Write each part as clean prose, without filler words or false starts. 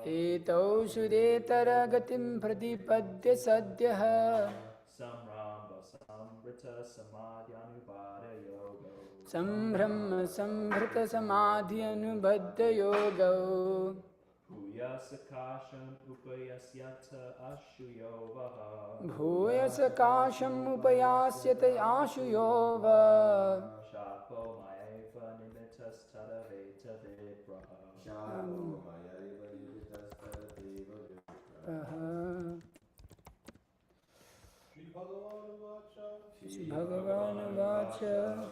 etau sudetaragatim pratipadya sadyah samramba samvrita samadhyanubhada yoga sambrahma samvrita samadhyanubhadya yoga Bhuyasakasham upayasyata ashuyovaha Bhuyasakasham upayasyate ashuyova Shapo maeva nimitas tadaveta vipraha Shri Bhagavan Vacha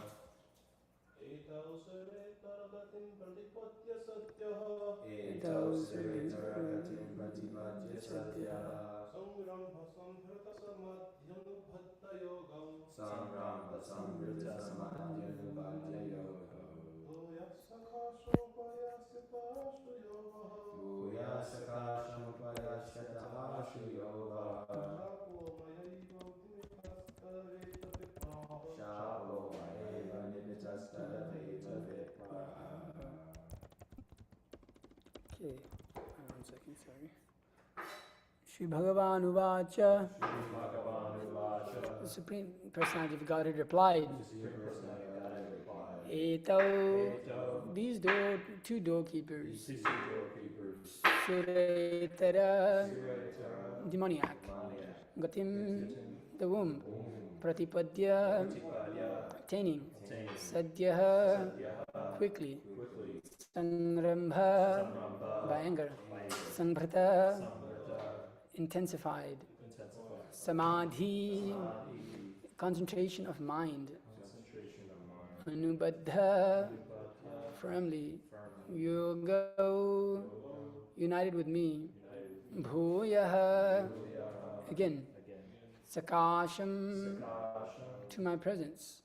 Etau sarvetaragatim pradipatya satyah Etau sarvetaragatim pradipatya satyah Samrambha samhrita samadhyanubhadda yogam Samramba samvrita samadhyanubhadya yoga Bhuyasakashopayasita ashuyovaha Bhuyasakasham ashuyovaha Shapo mayeva nimitas tadaveta vipraha Okay, one second, sorry. Shri Bhagavan Uvacha The Supreme Personality of Godhead replied Etau These two doorkeepers Suretara demoniac Gatim the womb Pratipadya attaining Sadhya quickly Sanrambha by anger Sambrata intensified Samadhi concentration of mind Anubadha firmly Yoga united with me Bhuyaha again Sakasham to my presence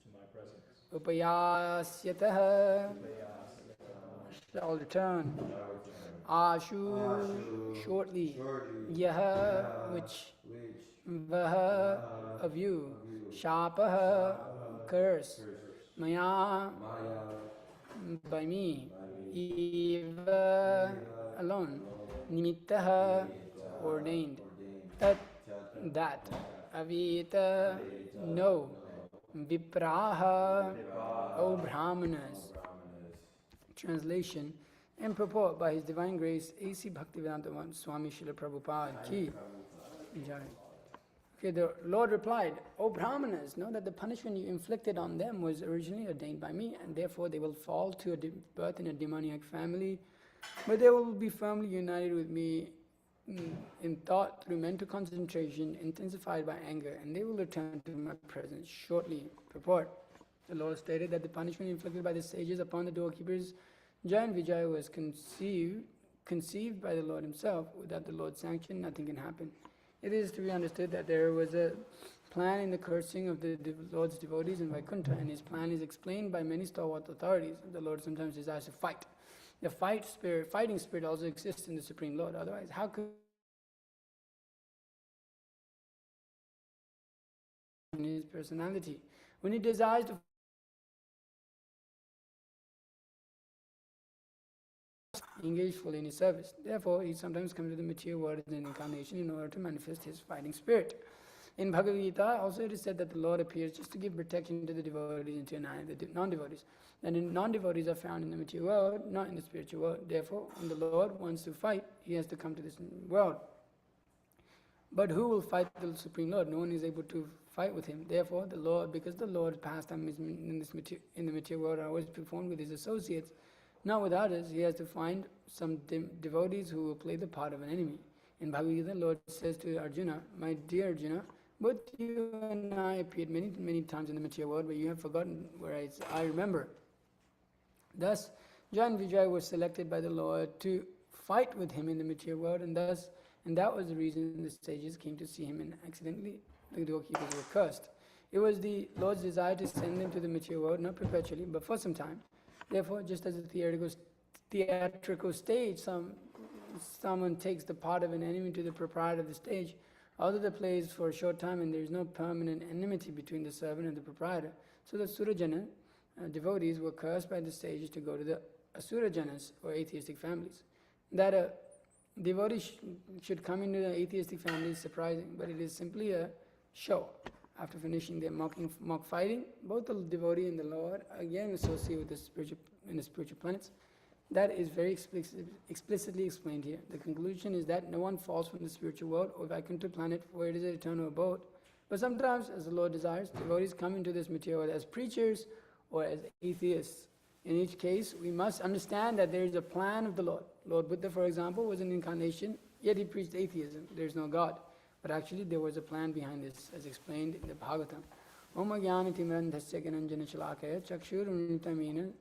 Upayasyataha shall return Ashu shortly Yaha which Vaha of you Shapaha curse Maya by me Eva alone Nimittaha ordained that Avita no Vipraha O Brahmanas Translation and purport by His Divine Grace A.C. Bhaktivedanta Swami Srila Prabhupada Ki Jai. Okay, the Lord replied, O Brahmanas, know that the punishment you inflicted on them was originally ordained by me, and therefore they will fall to a birth in a demoniac family, but they will be firmly united with me in thought through mental concentration, intensified by anger, and they will return to my presence shortly. Purport. The Lord stated that the punishment inflicted by the sages upon the doorkeepers, Jai and Vijay, was conceived by the Lord Himself. Without the Lord's sanction, nothing can happen. It is to be understood that there was a plan in the cursing of the Lord's devotees in Vaikuntha, and His plan is explained by many stalwart authorities. The Lord sometimes desires to fight. The fighting spirit also exists in the Supreme Lord. Otherwise, how could in His personality? When He desires to engage fully in His service. Therefore, He sometimes comes to the material world as an incarnation in order to manifest His fighting spirit. In Bhagavad Gita, also it is said that the Lord appears just to give protection to the devotees and to annihilate the non-devotees. And non-devotees are found in the material world, not in the spiritual world. Therefore, when the Lord wants to fight, He has to come to this world. But who will fight the Supreme Lord? No one is able to fight with Him. Therefore, the Lord, because the Lord's pastime in the material world are always performed with His associates, not with others, He has to find some devotees who will play the part of an enemy. In Bhagavad Gita, the Lord says to Arjuna, my dear Arjuna, both you and I appeared many, many times in the material world, but you have forgotten where I remember. Thus, Jai and Vijay were selected by the Lord to fight with Him in the material world, and that was the reason the sages came to see Him, and accidentally the doorkeepers were cursed. It was the Lord's desire to send them to the material world, not perpetually, but for some time. Therefore, just as a theatrical stage, someone takes the part of an enemy to the proprietor of the stage, although the play is for a short time and there is no permanent enmity between the servant and the proprietor. So the Surajana devotees were cursed by the sages to go to the Asurajanas, or atheistic families. That devotees should come into the atheistic family is surprising, but it is simply a show. After finishing their mock fighting, both the devotee and the Lord again associate with the spiritual planets. That is very explicitly explained here. The conclusion is that no one falls from the spiritual world or Vaikuntha planet, where it is an eternal abode. But sometimes, as the Lord desires, devotees come into this material world as preachers or as atheists. In each case, we must understand that there is a plan of the Lord. Lord Buddha, for example, was an incarnation, yet he preached atheism. There is no God. But actually, there was a plan behind this, as explained in the Bhagavatam. Om Jnana Timirandhasya Gananjana Shalakaya Chakshur Unitamena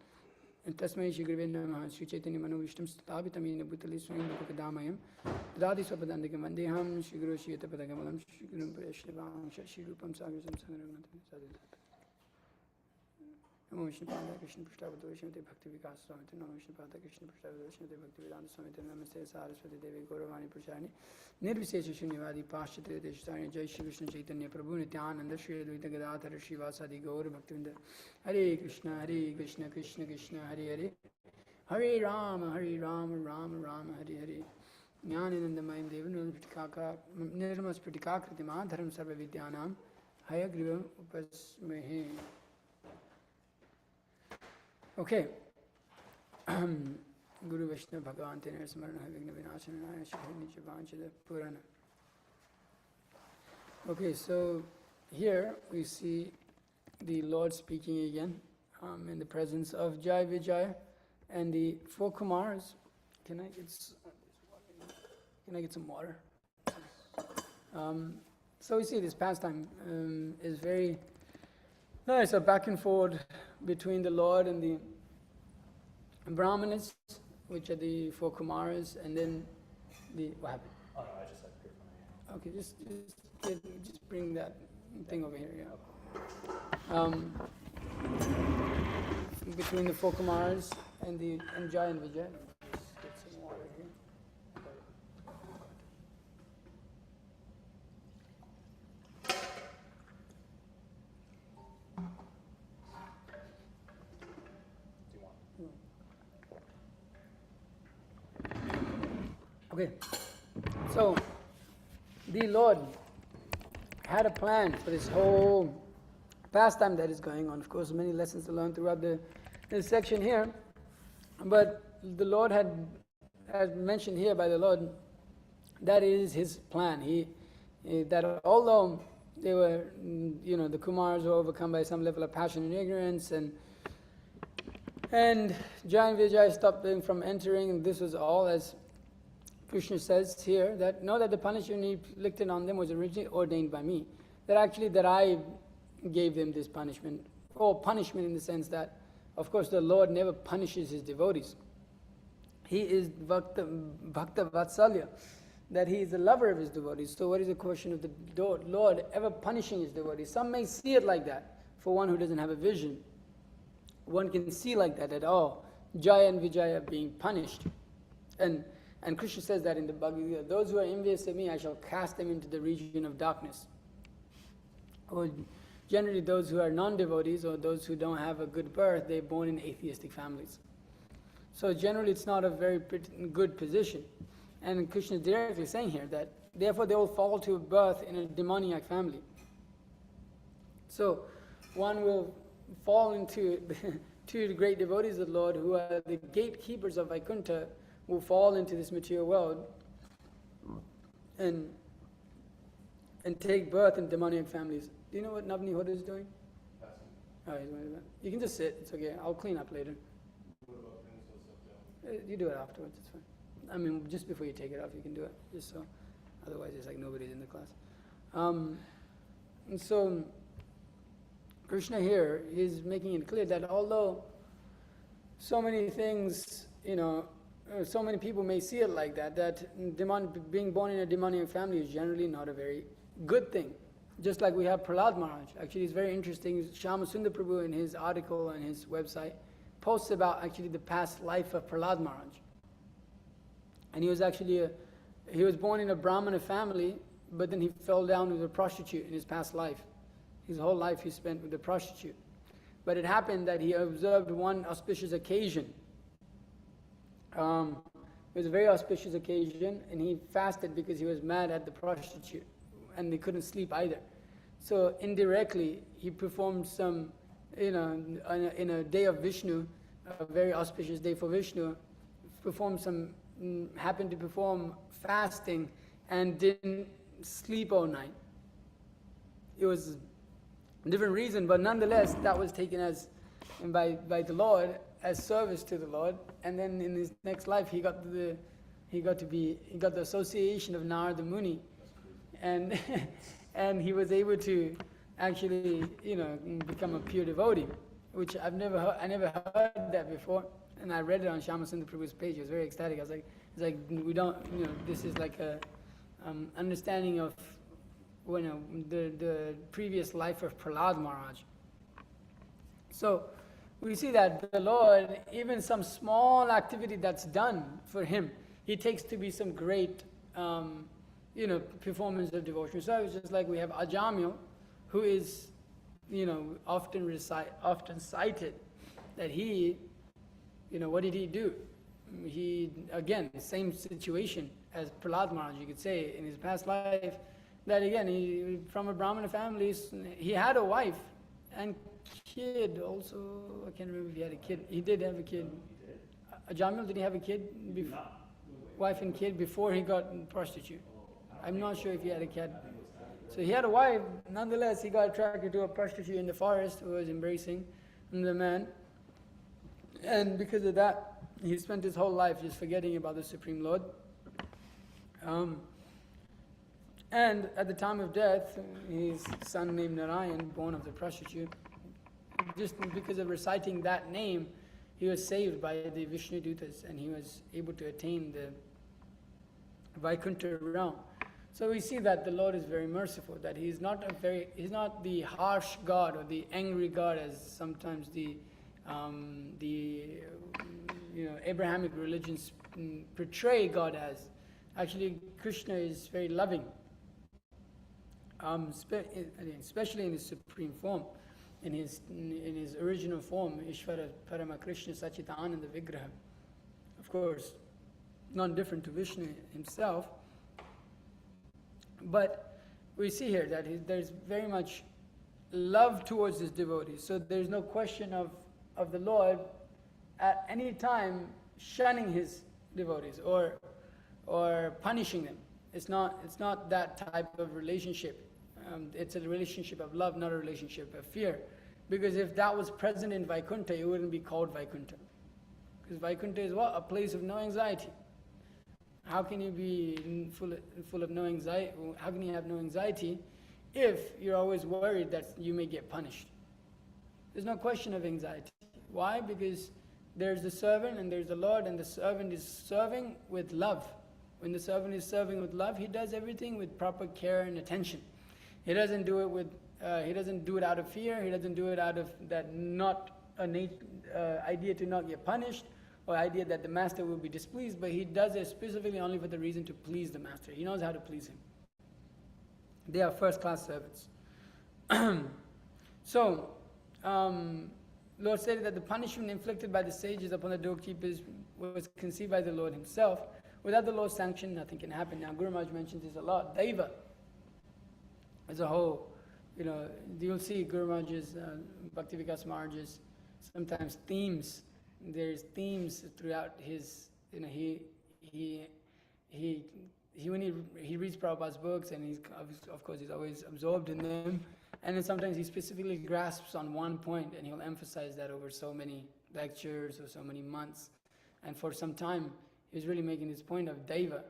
Tasmai Shigrive Namaha Sri Chaitanya Mano Vishtam Stavitamena Bhutali Swayam Bhukadamayam Dadi Swapadandikam Vandeham Shri Guru Shiyata Padagamalam Shri Guru Prayashrivam Shri Rupam Sagasam Sangaramatam Namo Vishnupada Krishna Prashtavata Vishnuti Bhakti Vikas Swamiti Namo Vishnupada Krishna Prashtavata Vishnuti Bhakti Vedanta Swamiti Namaste Saraswati Devi Gauravani Prasharni Nirvisesha Shunyavadi Paschatya Deshtarni Jai Shri Krishna Chaitanya Prabhu Nityananda Shri Advaita Gadadhara Srivasadi Gaur Bhaktivinda Hare Krishna Krishna Krishna Hare Hare Hare Rama Rama Rama Hare Hare Jnananandamayam Devan Nirmas Pratikakritim Adharam Sarva Vidyanam Hayagrivam Upasmehe. Okay. Guru Vishnu Bhagavan Tener Smarana Vigna Vinashanaya Shahini Javanchada Purana. Okay, so here we see the Lord speaking again in the presence of Jai Vijaya and the four Kumars. Can I get some water? So we see this pastime is very nice, a back and forth between the Lord and the Brahmanas, which are the four Kumaras, and then the what happened? Oh no, I just had proof on Okay, just bring that thing over here. Yeah. Between the four Kumaras and Jai and Vijay. Just get some water here. Okay, so the Lord had a plan for this whole pastime that is going on. Of course, many lessons to learn throughout this section here. But the Lord had, as mentioned here by the Lord, that is His plan. That although they were, the Kumars were overcome by some level of passion and ignorance, and Jai and Vijay stopped them from entering, and this was all, as Krishna says here, that know that the punishment He inflicted on them was originally ordained by me. That I gave them this punishment, or punishment in the sense that, of course, the Lord never punishes His devotees. He is Bhakta Vatsalya, that He is the lover of His devotees. So what is the question of the Lord ever punishing His devotees? Some may see it like that, for one who doesn't have a vision. One can see like that, Jaya and Vijaya are being punished. And Krishna says that in the Bhagavad Gita, those who are envious of me, I shall cast them into the region of darkness. Or generally those who are non-devotees or those who don't have a good birth, they're born in atheistic families. So generally it's not a very good position. And Krishna is directly saying here that therefore they will fall to birth in a demoniac family. So one will fall into the great devotees of the Lord who are the gatekeepers of Vaikuntha, will fall into this material world and take birth in demoniac families. Do you know what Navni Hoda is doing? Oh, he's going to do that. You can just sit, it's okay. I'll clean up later. What about things that sit down? You do it afterwards, it's fine. I mean, just before you take it off, you can do it. Just so, otherwise it's like nobody's in the class. And so, Krishna here is making it clear that although so many things, so many people may see it like that being born in a demoniac family is generally not a very good thing. Just like we have Prahlad Maharaj. Actually, it's very interesting. Shyama Sundar Prabhu in his article on his website posts about actually the past life of Prahlad Maharaj. And he was born in a Brahmana family, but then he fell down with a prostitute in his past life. His whole life he spent with a prostitute. But it happened that he observed one auspicious occasion It was a very auspicious occasion, and he fasted because he was mad at the prostitute, and they couldn't sleep either. So indirectly, he performed some, in a day of Vishnu, a very auspicious day for Vishnu, happened to perform fasting and didn't sleep all night. It was a different reason, but nonetheless, that was taken as by the Lord as service to the Lord. And then in his next life, he got the association of Narada Muni, and and he was able to actually become a pure devotee, which I never heard that before. And I read it on Shyamasundar Prabhu's page. I was very ecstatic. I was like, it's like we don't, this is like a understanding of the previous life of Prahlad Maharaj. So we see that the Lord, even some small activity that's done for him, he takes to be some great, performance of devotional service. Just like we have Ajamil, who is, often cited that he, what did he do? He, again, same situation as Prahlad Maharaj, you could say, in his past life, that again, he, from a Brahmana family, he had a wife and kid also. I can't remember if he had a kid. He did have a kid. Ajamil, did he have a kid? Wife and kid before he got prostitute. I'm not sure if he had a kid. So he had a wife. Nonetheless, he got attracted to a prostitute in the forest who was embracing the man. And because of that, he spent his whole life just forgetting about the Supreme Lord. And at the time of death, his son named Narayan, born of the prostitute, just because of reciting that name, he was saved by the Vishnu Dutas, and he was able to attain the Vaikuntha realm. So we see that the Lord is very merciful, that he's not the harsh God or the angry God as sometimes the Abrahamic religions portray God as. Actually, Krishna is very loving, especially in his supreme form, in his original form, Ishvara Parama Krishna Sachita Ananda Vigraha. Of course, not different to Vishnu himself, but we see here that there's very much love towards his devotees. So there's no question of the Lord at any time shunning his devotees or punishing them. It's not that type of relationship. It's a relationship of love, not a relationship of fear. Because if that was present in Vaikuntha, it wouldn't be called Vaikuntha. Because Vaikuntha is what? A place of no anxiety. How can you be full of no anxiety? How can you have no anxiety if you're always worried that you may get punished? There's no question of anxiety. Why? Because there's the servant and there's the Lord, and the servant is serving with love. When the servant is serving with love, he does everything with proper care and attention. He doesn't do it out of fear. He doesn't do it out of that idea to not get punished, or idea that the master will be displeased, but he does it specifically only for the reason to please the master. He knows how to please him. They are first-class servants. So, Lord said that the punishment inflicted by the sages upon the doorkeepers was conceived by the Lord himself. Without the Lord's sanction, nothing can happen. Now, Guru Maharaj mentions this a lot. Daiva as a whole, you'll see Guru Maharaj's, Bhakti Vikas Maharaj's, sometimes themes. There's themes throughout his, when he reads Prabhupada's books, and he's always absorbed in them, and then sometimes he specifically grasps on one point, and he'll emphasize that over so many lectures or so many months, and for some time he was really making this point of Daiva,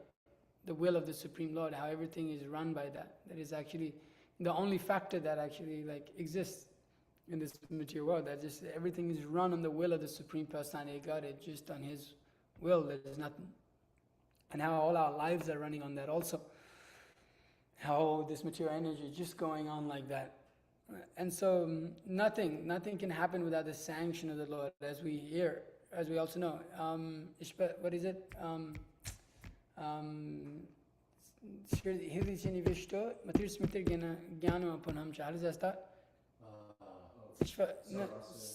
the will of the Supreme Lord, how everything is run by that. That is actually the only factor that actually exists in this material world, that just everything is run on the will of the Supreme Personality of Godhead, just on His will. There is nothing. And how all our lives are running on that also. How this material energy is just going on like that. And so nothing can happen without the sanction of the Lord, as we hear, as we also know. What is it?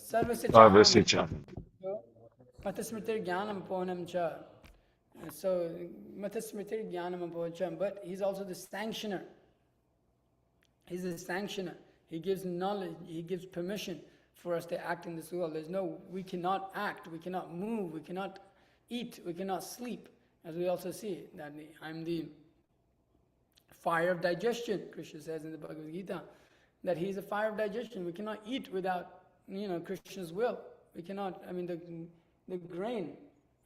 Sarvasya Matasmritir Jnanam Ponam Cha So, Matasmritir Jnanam Apavacham, but he's also the sanctioner. He's the sanctioner. He gives knowledge, he gives permission for us to act in this world. We cannot act, we cannot move, we cannot eat, we cannot sleep. As we also see, that I'm the fire of digestion, Krishna says in the Bhagavad Gita, that he's a fire of digestion. We cannot eat without, Krishna's will. We cannot, the grain,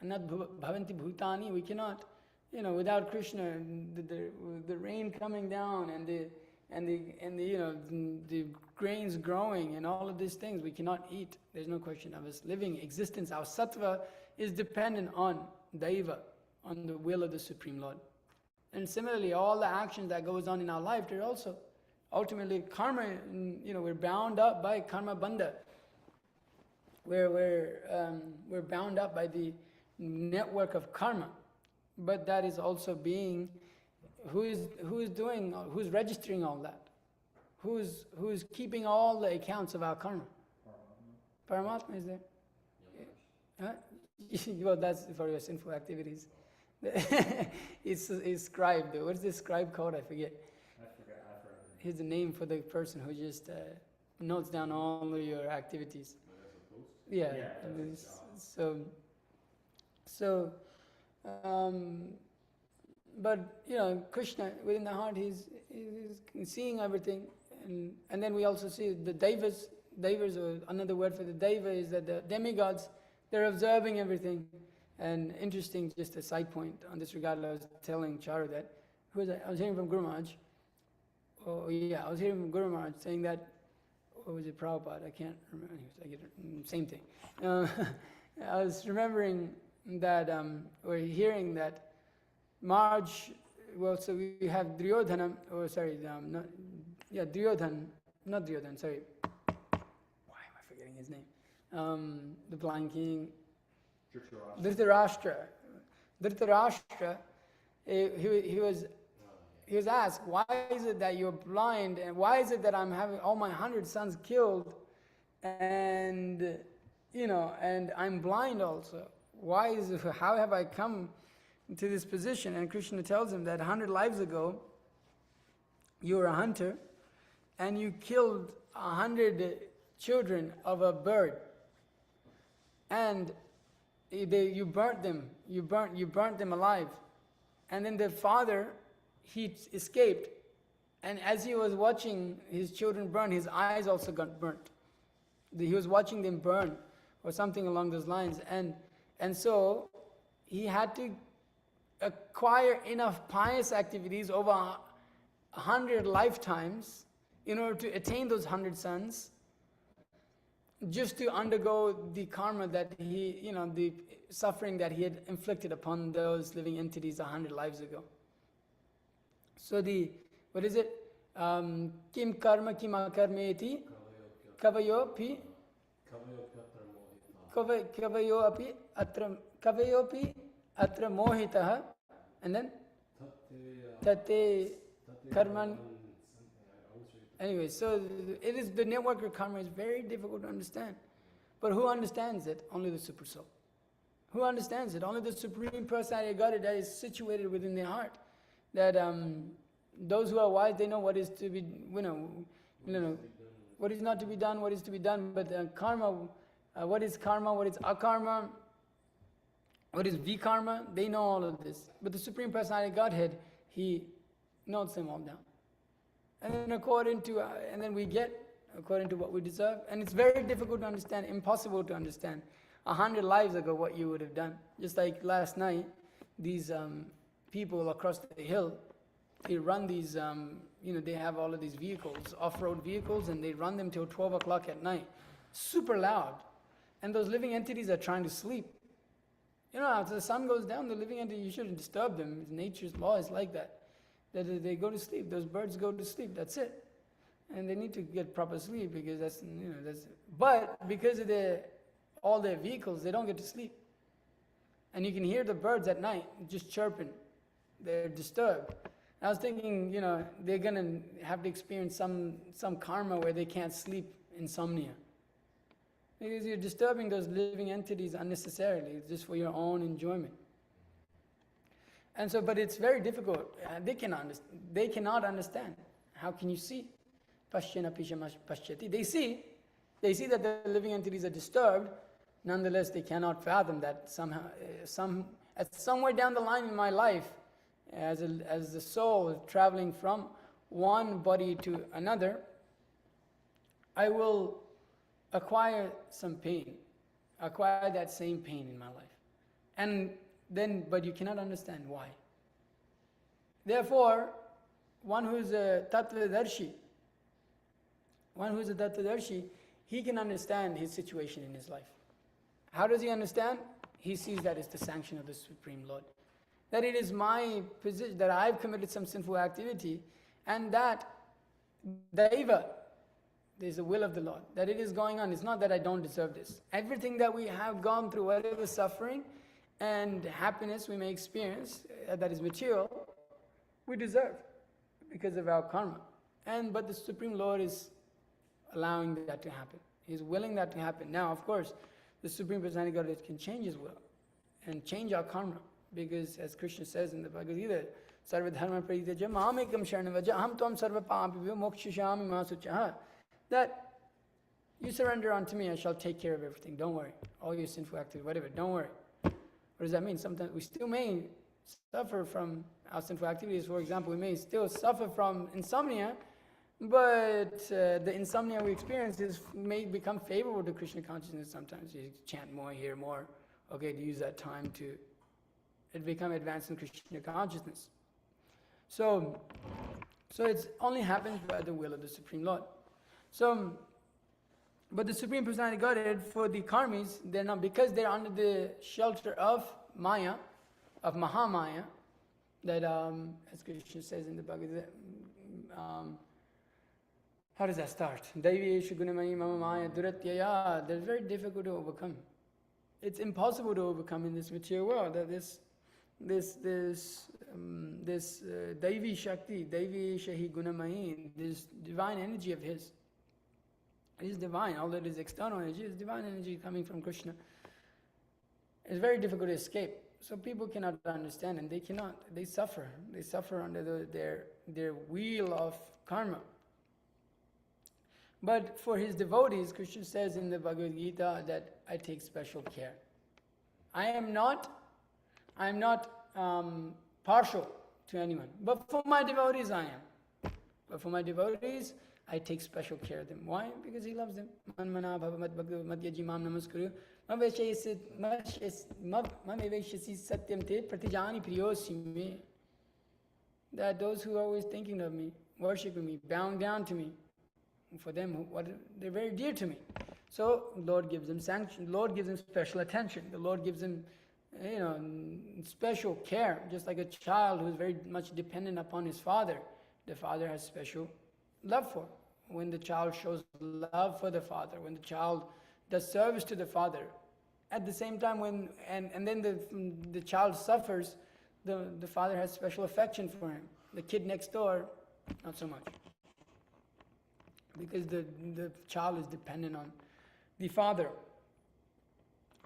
anad bhavanti bhutani, we cannot, without Krishna, the rain coming down and the grains growing and all of these things, we cannot eat. There's no question of us living existence. Our sattva is dependent on Daiva, on the will of the Supreme Lord. And similarly, all the actions that goes on in our life, they're also ultimately karma. We're bound up by karma bandha. We're bound up by the network of karma, but that is also being who's registering all that, who's keeping all the accounts of our karma. Paramatma is there. Huh? Well, that's for your sinful activities. It's scribe though. What's the scribe called? I forget. I forgot. Here's the name for the person who just notes down all of your activities. Yeah. But Krishna within the heart, he's seeing everything, and then we also see the devas. Devas, or another word for the deva, is that the demigods, they're observing everything. And interesting, just a side point on this regard, I was telling Charu that I was hearing from Guru Maharaj. I was hearing from Guru Maharaj saying that, or was it Prabhupada? I can't remember. I get it, same thing. I was remembering that, or hearing that Maharaj, so we have Duryodhana, Duryodhan, not Duryodhan, sorry. Why am I forgetting his name? The blind king. Dhritarashtra. He was asked, why is it that you're blind, and why is it that I'm having all my 100 sons killed, and I'm blind also? How have I come to this position? And Krishna tells him that 100 lives ago, you were a hunter, and you killed 100 children of a bird, and you burnt them. You burnt them alive, and then the father, he escaped, and as he was watching his children burn, his eyes also got burnt. He was watching them burn, or something along those lines, and so he had to acquire enough pious activities over 100 lifetimes in order to attain those 100 sons, just to undergo the karma that the suffering that he had inflicted upon those living entities 100 lives ago. So what is it? Kim karma kim akarmeti kavayopi atra mohitaha, and then tate karman. Anyway, so it is, the network of karma is very difficult to understand. But who understands it? Only the Super Soul. Who understands it? Only the Supreme Personality of Godhead that is situated within their heart. That those who are wise, they know what is to be, what is not to be done, what is to be done. But karma, what is karma, what is akarma, what is vikarma, they know all of this. But the Supreme Personality of Godhead, He notes them all down. And then then we get according to what we deserve. And it's very difficult to understand, impossible to understand. 100 lives ago, what you would have done. Just like last night, these people across the hill, they run these, they have all of these vehicles, off-road vehicles, and they run them till 12 o'clock at night. Super loud. And those living entities are trying to sleep. After the sun goes down, the living entity, you shouldn't disturb them. Nature's law is like that. That they go to sleep. Those birds go to sleep. That's it. And they need to get proper sleep because that's. But because of all their vehicles, they don't get to sleep. And you can hear the birds at night just chirping. They're disturbed. I was thinking, they're gonna have to experience some karma where they can't sleep, insomnia. Because you're disturbing those living entities unnecessarily, just for your own enjoyment. And so, but it's very difficult. They cannot understand. How can you see? Pashyana pishyama pashyati. They see that the living entities are disturbed. Nonetheless, they cannot fathom that somehow, somewhere down the line in my life, as the soul traveling from one body to another, I will acquire some pain, acquire that same pain in my life. And then, but you cannot understand why. Therefore, one who is a tattvadarshi, he can understand his situation in his life. How does he understand? He sees that it's the sanction of the Supreme Lord. That it is my position, that I've committed some sinful activity, and that Daiva, there's a will of the Lord, that it is going on. It's not that I don't deserve this. Everything that we have gone through, whatever suffering and happiness we may experience, that is material, we deserve because of our karma. But the Supreme Lord is allowing that to happen. He's willing that to happen. Now, of course, the Supreme Personality of Godhead can change His will and change our karma, because as Krishna says in the Bhagavad Gita, Sarva dharma paritaja mamekam sharanam vaja aham tvam sarva pamapibhyo mokshishami masuchaha, that you surrender unto me, I shall take care of everything. Don't worry. All your sinful activity, whatever, don't worry. What does that mean? Sometimes we still may suffer from our sinful activities. For example, we may still suffer from insomnia, but the insomnia we experience may become favorable to Krishna consciousness sometimes. You chant more, hear more, okay, to use that time to become advanced in Krishna consciousness. So it only happens by the will of the Supreme Lord. So, but the Supreme Personality of Godhead, for the karmis, they're not, because they're under the shelter of Maya, of Mahamaya, that as Krishna says in the Bhagavad Gita, how does that start? Daiveshu gunamayi mama maya duratyaya. They're very difficult to overcome. It's impossible to overcome in this material world. That this Daivi Shakti, Daivi Shahi Gunamahi, this divine energy of His, it is divine. Although it is external energy, it's divine energy coming from Krishna. It's very difficult to escape. So people cannot understand, and they cannot. They suffer. They suffer under their wheel of karma. But for His devotees, Krishna says in the Bhagavad Gita that I take special care. I am not partial to anyone. But for my devotees, I am. But for my devotees, I take special care of them. Why? Because He loves them. Manmana bhava mad bhagavad madhyaji mam namaskuru mameveshasi satyam te pratijani priyosi me. That those who are always thinking of me, worshiping me, bowing down to me, for them, they're very dear to me. So Lord gives them sanction. Lord gives them special attention. The Lord gives them, special care. Just like a child who is very much dependent upon his father, the father has special love for. When the child shows love for the father, when the child does service to the father, at the same time and then the child suffers, the father has special affection for him. The kid next door, not so much. Because the child is dependent on the father.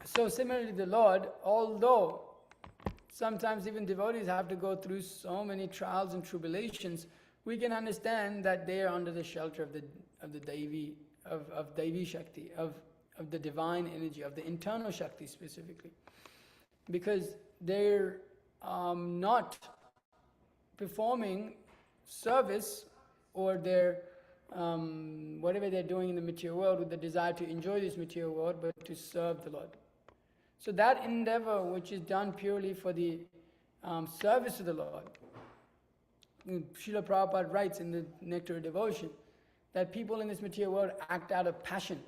So similarly, the Lord, although sometimes even devotees have to go through so many trials and tribulations, we can understand that they are under the shelter of the Daivi, of Daivi Shakti, of the divine energy, of the internal Shakti specifically. Because they're not performing service, or they're whatever they're doing in the material world with the desire to enjoy this material world, but to serve the Lord. So that endeavor which is done purely for the service of the Lord, Srila Prabhupada writes in the Nectar of Devotion that people in this material world act out of passion,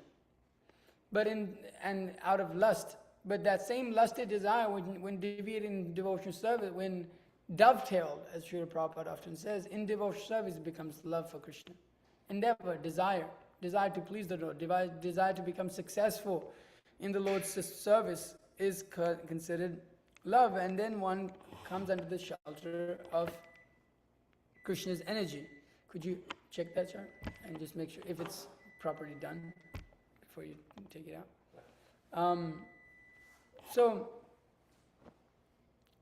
and out of lust. But that same lusted desire, when deviated in devotional service, when dovetailed, as Srila Prabhupada often says, in devotional service, it becomes love for Krishna. Endeavor, desire to please the Lord, desire to become successful in the Lord's service is considered love, and then one comes under the shelter of Krishna's energy. Could you check that chart and just make sure if it's properly done before you take it out?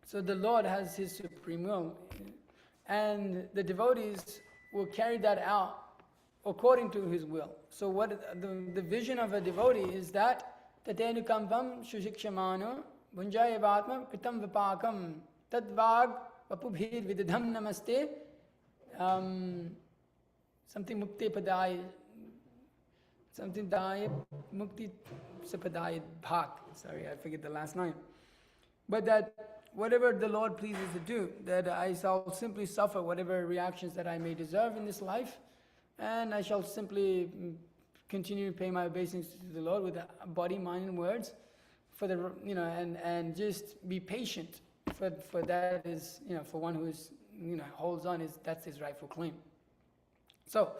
So the Lord has His supreme will, and the devotees will carry that out according to His will. So what the vision of a devotee is that tatenu kampam shushikshamano bunjayavatma kritam vipakam tadvag vapubhir vididham namaste something mukti padaya something daya mukti sapadaya bhak. Sorry, I forget the last line. But that whatever the Lord pleases to do, that I shall simply suffer whatever reactions that I may deserve in this life, and I shall simply continue to pay my obeisance to the Lord with body, mind, and words, for the and just be patient. For that is for one who is holds on, that's his rightful claim. So,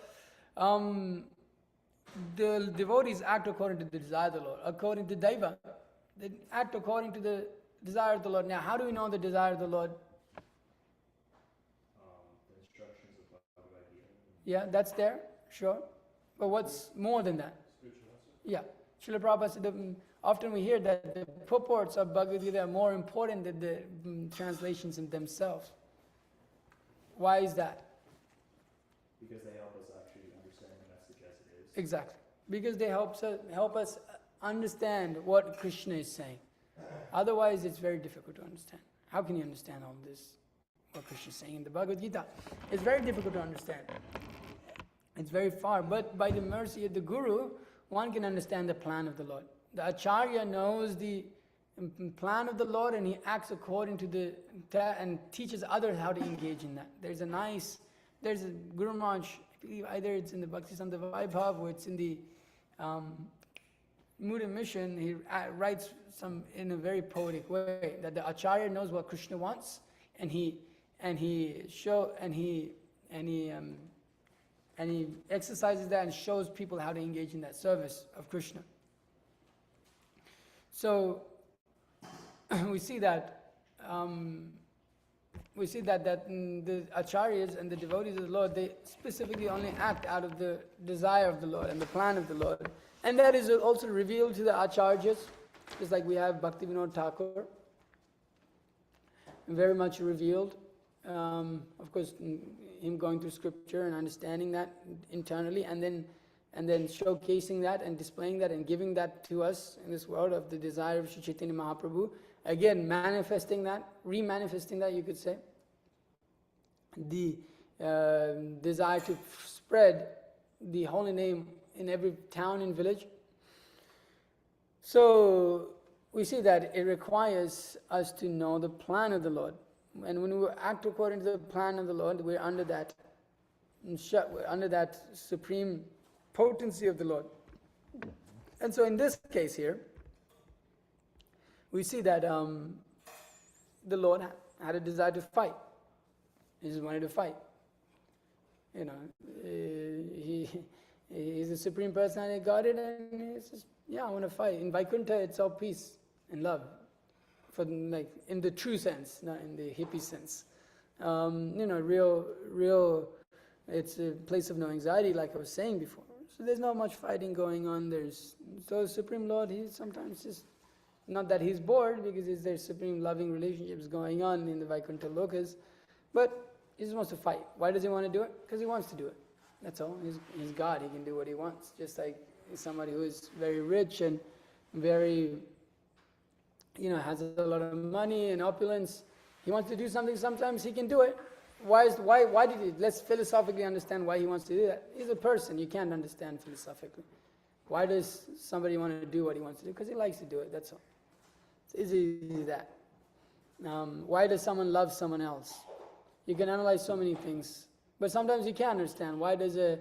the devotees act according to the desire of the Lord, according to Daiva. They act according to the desire of the Lord. Now, how do we know the desire of the Lord? The instructions of Bhagavad Gita. Yeah, that's there, sure. But what's more than that? Yeah. Srila Prabhupada said often we hear that the purports of Bhagavad Gita are more important than the translations in themselves. Why is that? Because they help us actually understand the message as it is. Exactly. Because they help us understand what Krishna is saying. Otherwise, it's very difficult to understand. How can you understand all this, what Krishna is saying in the Bhagavad Gita? It's very difficult to understand. It's very far. But by the mercy of the Guru, one can understand the plan of the Lord. The Acharya knows the plan of the Lord, and he acts according to and teaches others how to engage in that. There's a Guru Maharaj, I believe either it's in the Bhakti-samrita Vaibhav or it's in the Muda Mission. He writes in a very poetic way that the Acharya knows what Krishna wants, and he exercises that and shows people how to engage in that service of Krishna. So we see that the acharyas and the devotees of the Lord, they specifically only act out of the desire of the Lord and the plan of the Lord. And that is also revealed to the acharyas, just like we have Bhaktivinoda Thakur, very much revealed. Of course, him going through scripture and understanding that internally, and then showcasing that and displaying that and giving that to us in this world of the desire of Sri Chaitanya Mahaprabhu. Again, manifesting that, remanifesting that, you could say. The desire to spread the holy name in every town and village. So we see that it requires us to know the plan of the Lord. And when we act according to the plan of the Lord, we're under that supreme potency of the Lord. And so in this case here, we see that the Lord had a desire to fight. He just wanted to fight. He's the Supreme Personality of Godhead, and he says, I want to fight. In Vaikuntha, it's all peace and love. In the true sense, not in the hippie sense. Real, it's a place of no anxiety, like I was saying before. So there's not much fighting going on. So Supreme Lord, he sometimes just, not that he's bored, because there's supreme loving relationships going on in the Vaikuntha Lokas, but he just wants to fight. Why does he want to do it? Because he wants to do it. That's all. He's God. He can do what he wants. Just like somebody who is very rich and very, has a lot of money and opulence. He wants to do something. Sometimes he can do it. Why did he? Let's philosophically understand why he wants to do that. He's a person. You can't understand philosophically. Why does somebody want to do what he wants to do? Because he likes to do it. That's all. It's easy as that. Why does someone love someone else? You can analyze so many things. But sometimes you can't understand. Why does a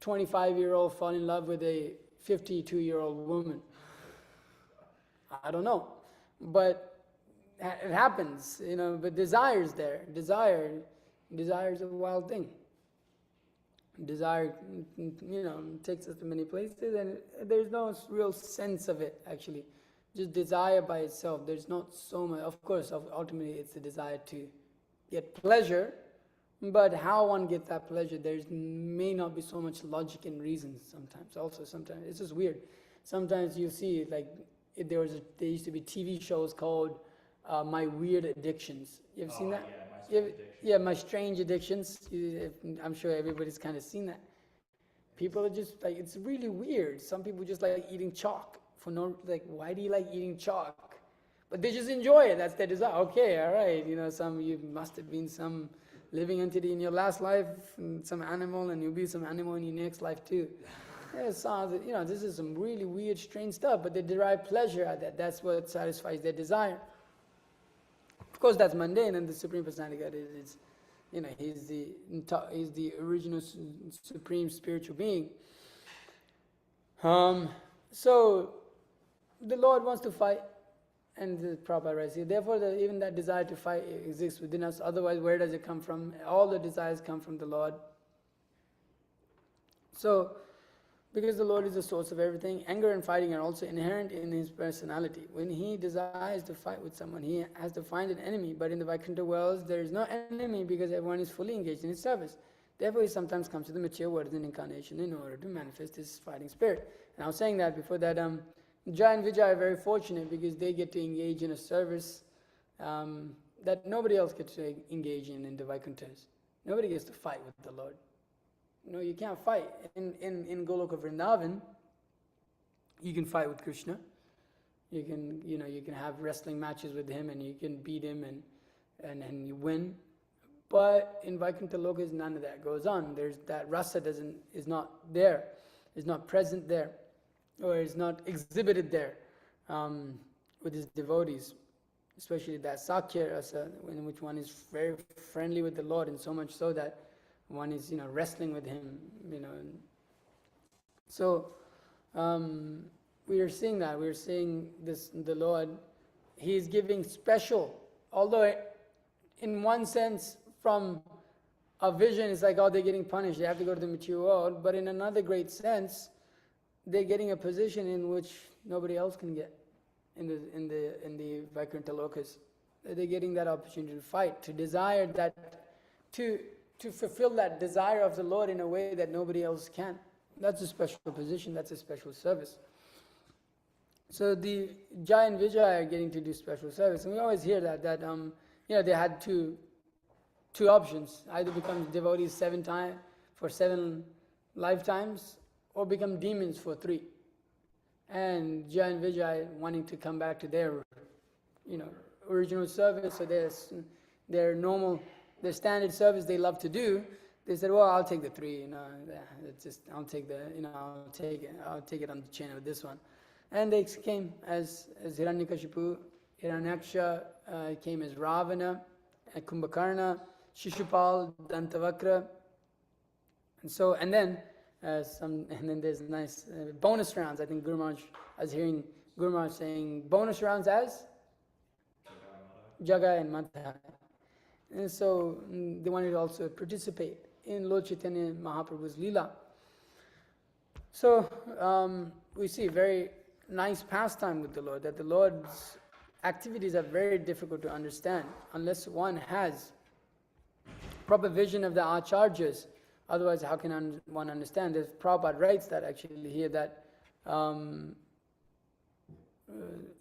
25-year-old fall in love with a 52-year-old woman? I don't know. But it happens, but desire is there. Desire is a wild thing. Desire, takes us to many places, and there's no real sense of it, actually. Just desire by itself, there's not so much. Of course, ultimately it's the desire to get pleasure, but how one gets that pleasure, may not be so much logic and reason sometimes. Also, sometimes it's just weird. Sometimes you see, like, there used to be TV shows called my weird addictions. You've seen that? Yeah, my Yeah, addiction. yeah, my strange addictions. I'm sure everybody's kind of seen that. People are just like, it's really weird. Some people just like eating chalk for no, like, why do you like eating chalk? But they just enjoy it. That's their desire. Okay, all right. You must have been some living entity in your last life, and some animal, and you'll be some animal in your next life too. Yeah, sounds, this is some really weird, strange stuff, but they derive pleasure at that. That's what satisfies their desire. Of course, that's mundane, and the Supreme Personality of God is he's the original supreme spiritual being. So the Lord wants to fight, and the Prabhupada writes here, therefore even that desire to fight exists within us. Otherwise, where does it come from? All the desires come from the Lord. So, because the Lord is the source of everything, anger and fighting are also inherent in his personality. When he desires to fight with someone, he has to find an enemy. But in the Vaikuntha worlds, there is no enemy because everyone is fully engaged in his service. Therefore, he sometimes comes to the mature world in incarnation in order to manifest his fighting spirit. And I was saying that before that Jai and Vijay are very fortunate because they get to engage in a service that nobody else gets to engage in the Vaikunthas. Nobody gets to fight with the Lord. You can't fight. In Goloka Vrindavan, you can fight with Krishna. You can have wrestling matches with him and you can beat him and you win. But in Vaikuntha Lokas, none of that goes on. There's that rasa is not there, is not present there, or is not exhibited there with his devotees, especially that Sakya rasa, in which one is very friendly with the Lord, and so much so that one is wrestling with him. So we are seeing that. We are seeing this, the Lord, he is giving special, although in one sense from a vision it's like, oh, they're getting punished, they have to go to the mature world, but in another great sense they're getting a position in which nobody else can get in the Vaikuntha Lokas. They're getting that opportunity to fight, to desire that, to fulfill that desire of the Lord in a way that nobody else can. That's a special position, that's a special service. So the Jai and Vijay are getting to do special service. And we always hear that they had two options. Either become devotees 7 times for 7 lifetimes, or become demons for 3. And Jai and Vijay wanting to come back to their original service, so their normal, their standard service they love to do. They said, well, I'll take the 3, I'll take it on the chain of this one. And they came as Hiranyakashipu, Hiranyaksha came as Ravana, Kumbhakarna, Shishupal, Dantavakra, and then there's nice bonus rounds. I think Guru Maharaj, I was hearing Guru Maharaj saying bonus rounds as Jaga and Madhya. And so they wanted to also participate in Lord Chaitanya Mahaprabhu's Leela. So we see very nice pastime with the Lord, that the Lord's activities are very difficult to understand unless one has proper vision of the acharyas. Otherwise, how can one understand? As Prabhupada writes that actually here, that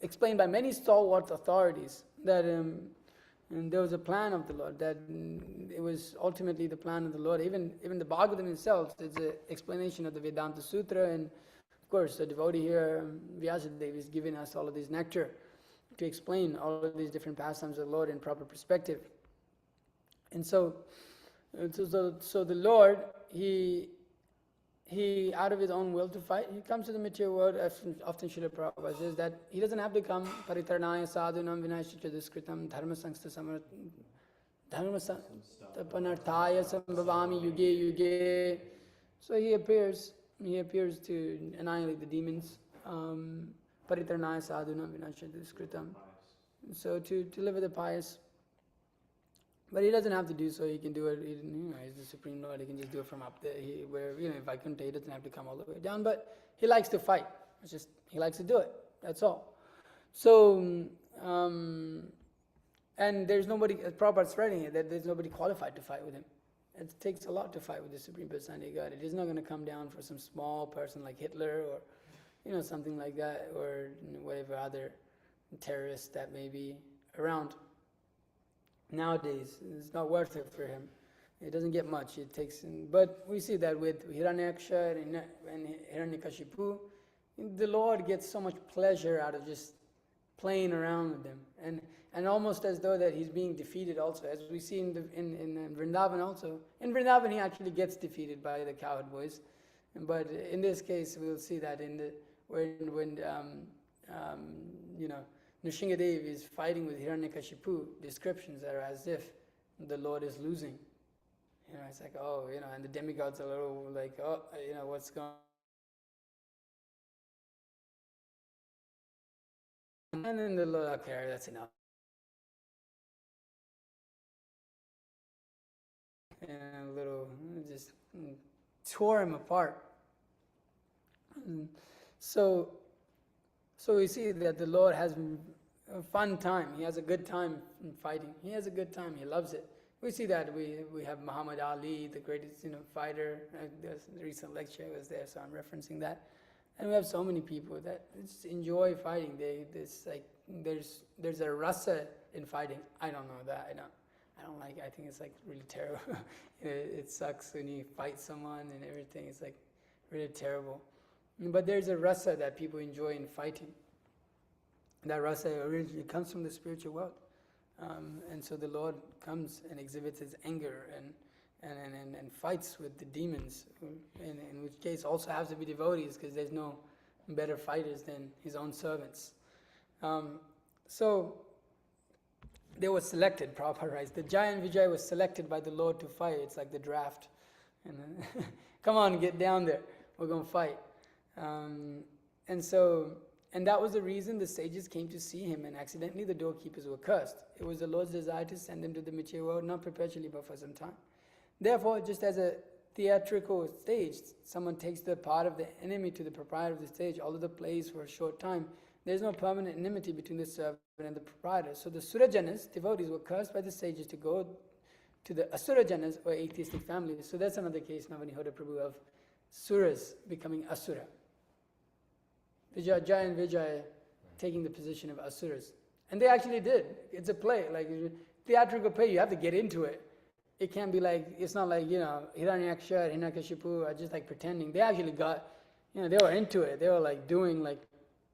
explained by many stalwart authorities, that and there was a plan of the Lord, that it was ultimately the plan of the Lord. Even the Bhagavatam itself is an explanation of the Vedanta Sutra, and of course the devotee here, Vyasadeva, is giving us all of this nectar to explain all of these different pastimes of the Lord in proper perspective. And so the Lord, he out of his own will to fight, he comes to the material world. Often Srila Prabhupada says that he doesn't have to come paritarnaya sadhunam vinashya duskritam dharma samstha panarthaya sambhavami yuge yuge. So he appears to annihilate the demons. Paritarnaya sadhunam vinashya duskritam. So to live with the pious. But he doesn't have to do so. He can do it. He's the Supreme Lord. He can just do it from up there. If Vaikuntha, he doesn't have to come all the way down. But he likes to fight. It's just he likes to do it. That's all. So, and there's nobody. Prabhupada's writing it that there's nobody qualified to fight with him. It takes a lot to fight with the Supreme Personality of God. It is not going to come down for some small person like Hitler or something like that, or whatever other terrorist that may be around nowadays. It's not worth it for him. It doesn't get much. It takes, but we see that with Hiranyaksha and Hiranyakashipu, the Lord gets so much pleasure out of just playing around with them, and almost as though that he's being defeated also, as we see in Vrindavan also. In Vrindavan, he actually gets defeated by the cowherd boys, but in this case, we'll see that when Nrsingadev is fighting with Hiranyakashipu, descriptions are as if the Lord is losing. It's like, and the demigods are a little like, what's going on? And then the Lord, okay, that's enough. And a little, just tore him apart. So we see that the Lord has a fun time. He has a good time in fighting. He has a good time. He loves it. We see that we have Muhammad Ali, the greatest fighter. The recent lecture was there, so I'm referencing that. And we have so many people that just enjoy fighting. There's a rasa in fighting. I don't know that. I don't like. I think it's like really terrible. It sucks when you fight someone and everything. It's like really terrible. But there's a rasa that people enjoy in fighting. That rasa originally comes from the spiritual world. And so the Lord comes and exhibits his anger and fights with the demons, in which case also have to be devotees, because there's no better fighters than his own servants. So they were selected, Prabhupada writes. The Jaya and Vijay was selected by the Lord to fight. It's like the draft. And come on, get down there. We're going to fight. And that was the reason the sages came to see him, and accidentally the doorkeepers were cursed. It was the Lord's desire to send them to the material world, not perpetually, but for some time. Therefore, just as a theatrical stage, someone takes the part of the enemy to the proprietor of the stage, although the play is for a short time, there is no permanent enmity between the servant and the proprietor. So the Surajanas, devotees, were cursed by the sages to go to the Asurajanas, or atheistic families. So that's another case, Navanihota Prabhu, of Suras becoming Asura. Jaya and Vijay taking the position of Asuras. And they actually did. It's a play. Like theatrical play, you have to get into it. It can't be like, it's not like, Hiranyaksha, Hiranyakashipu are just like pretending. They actually got, they were into it. They were like doing like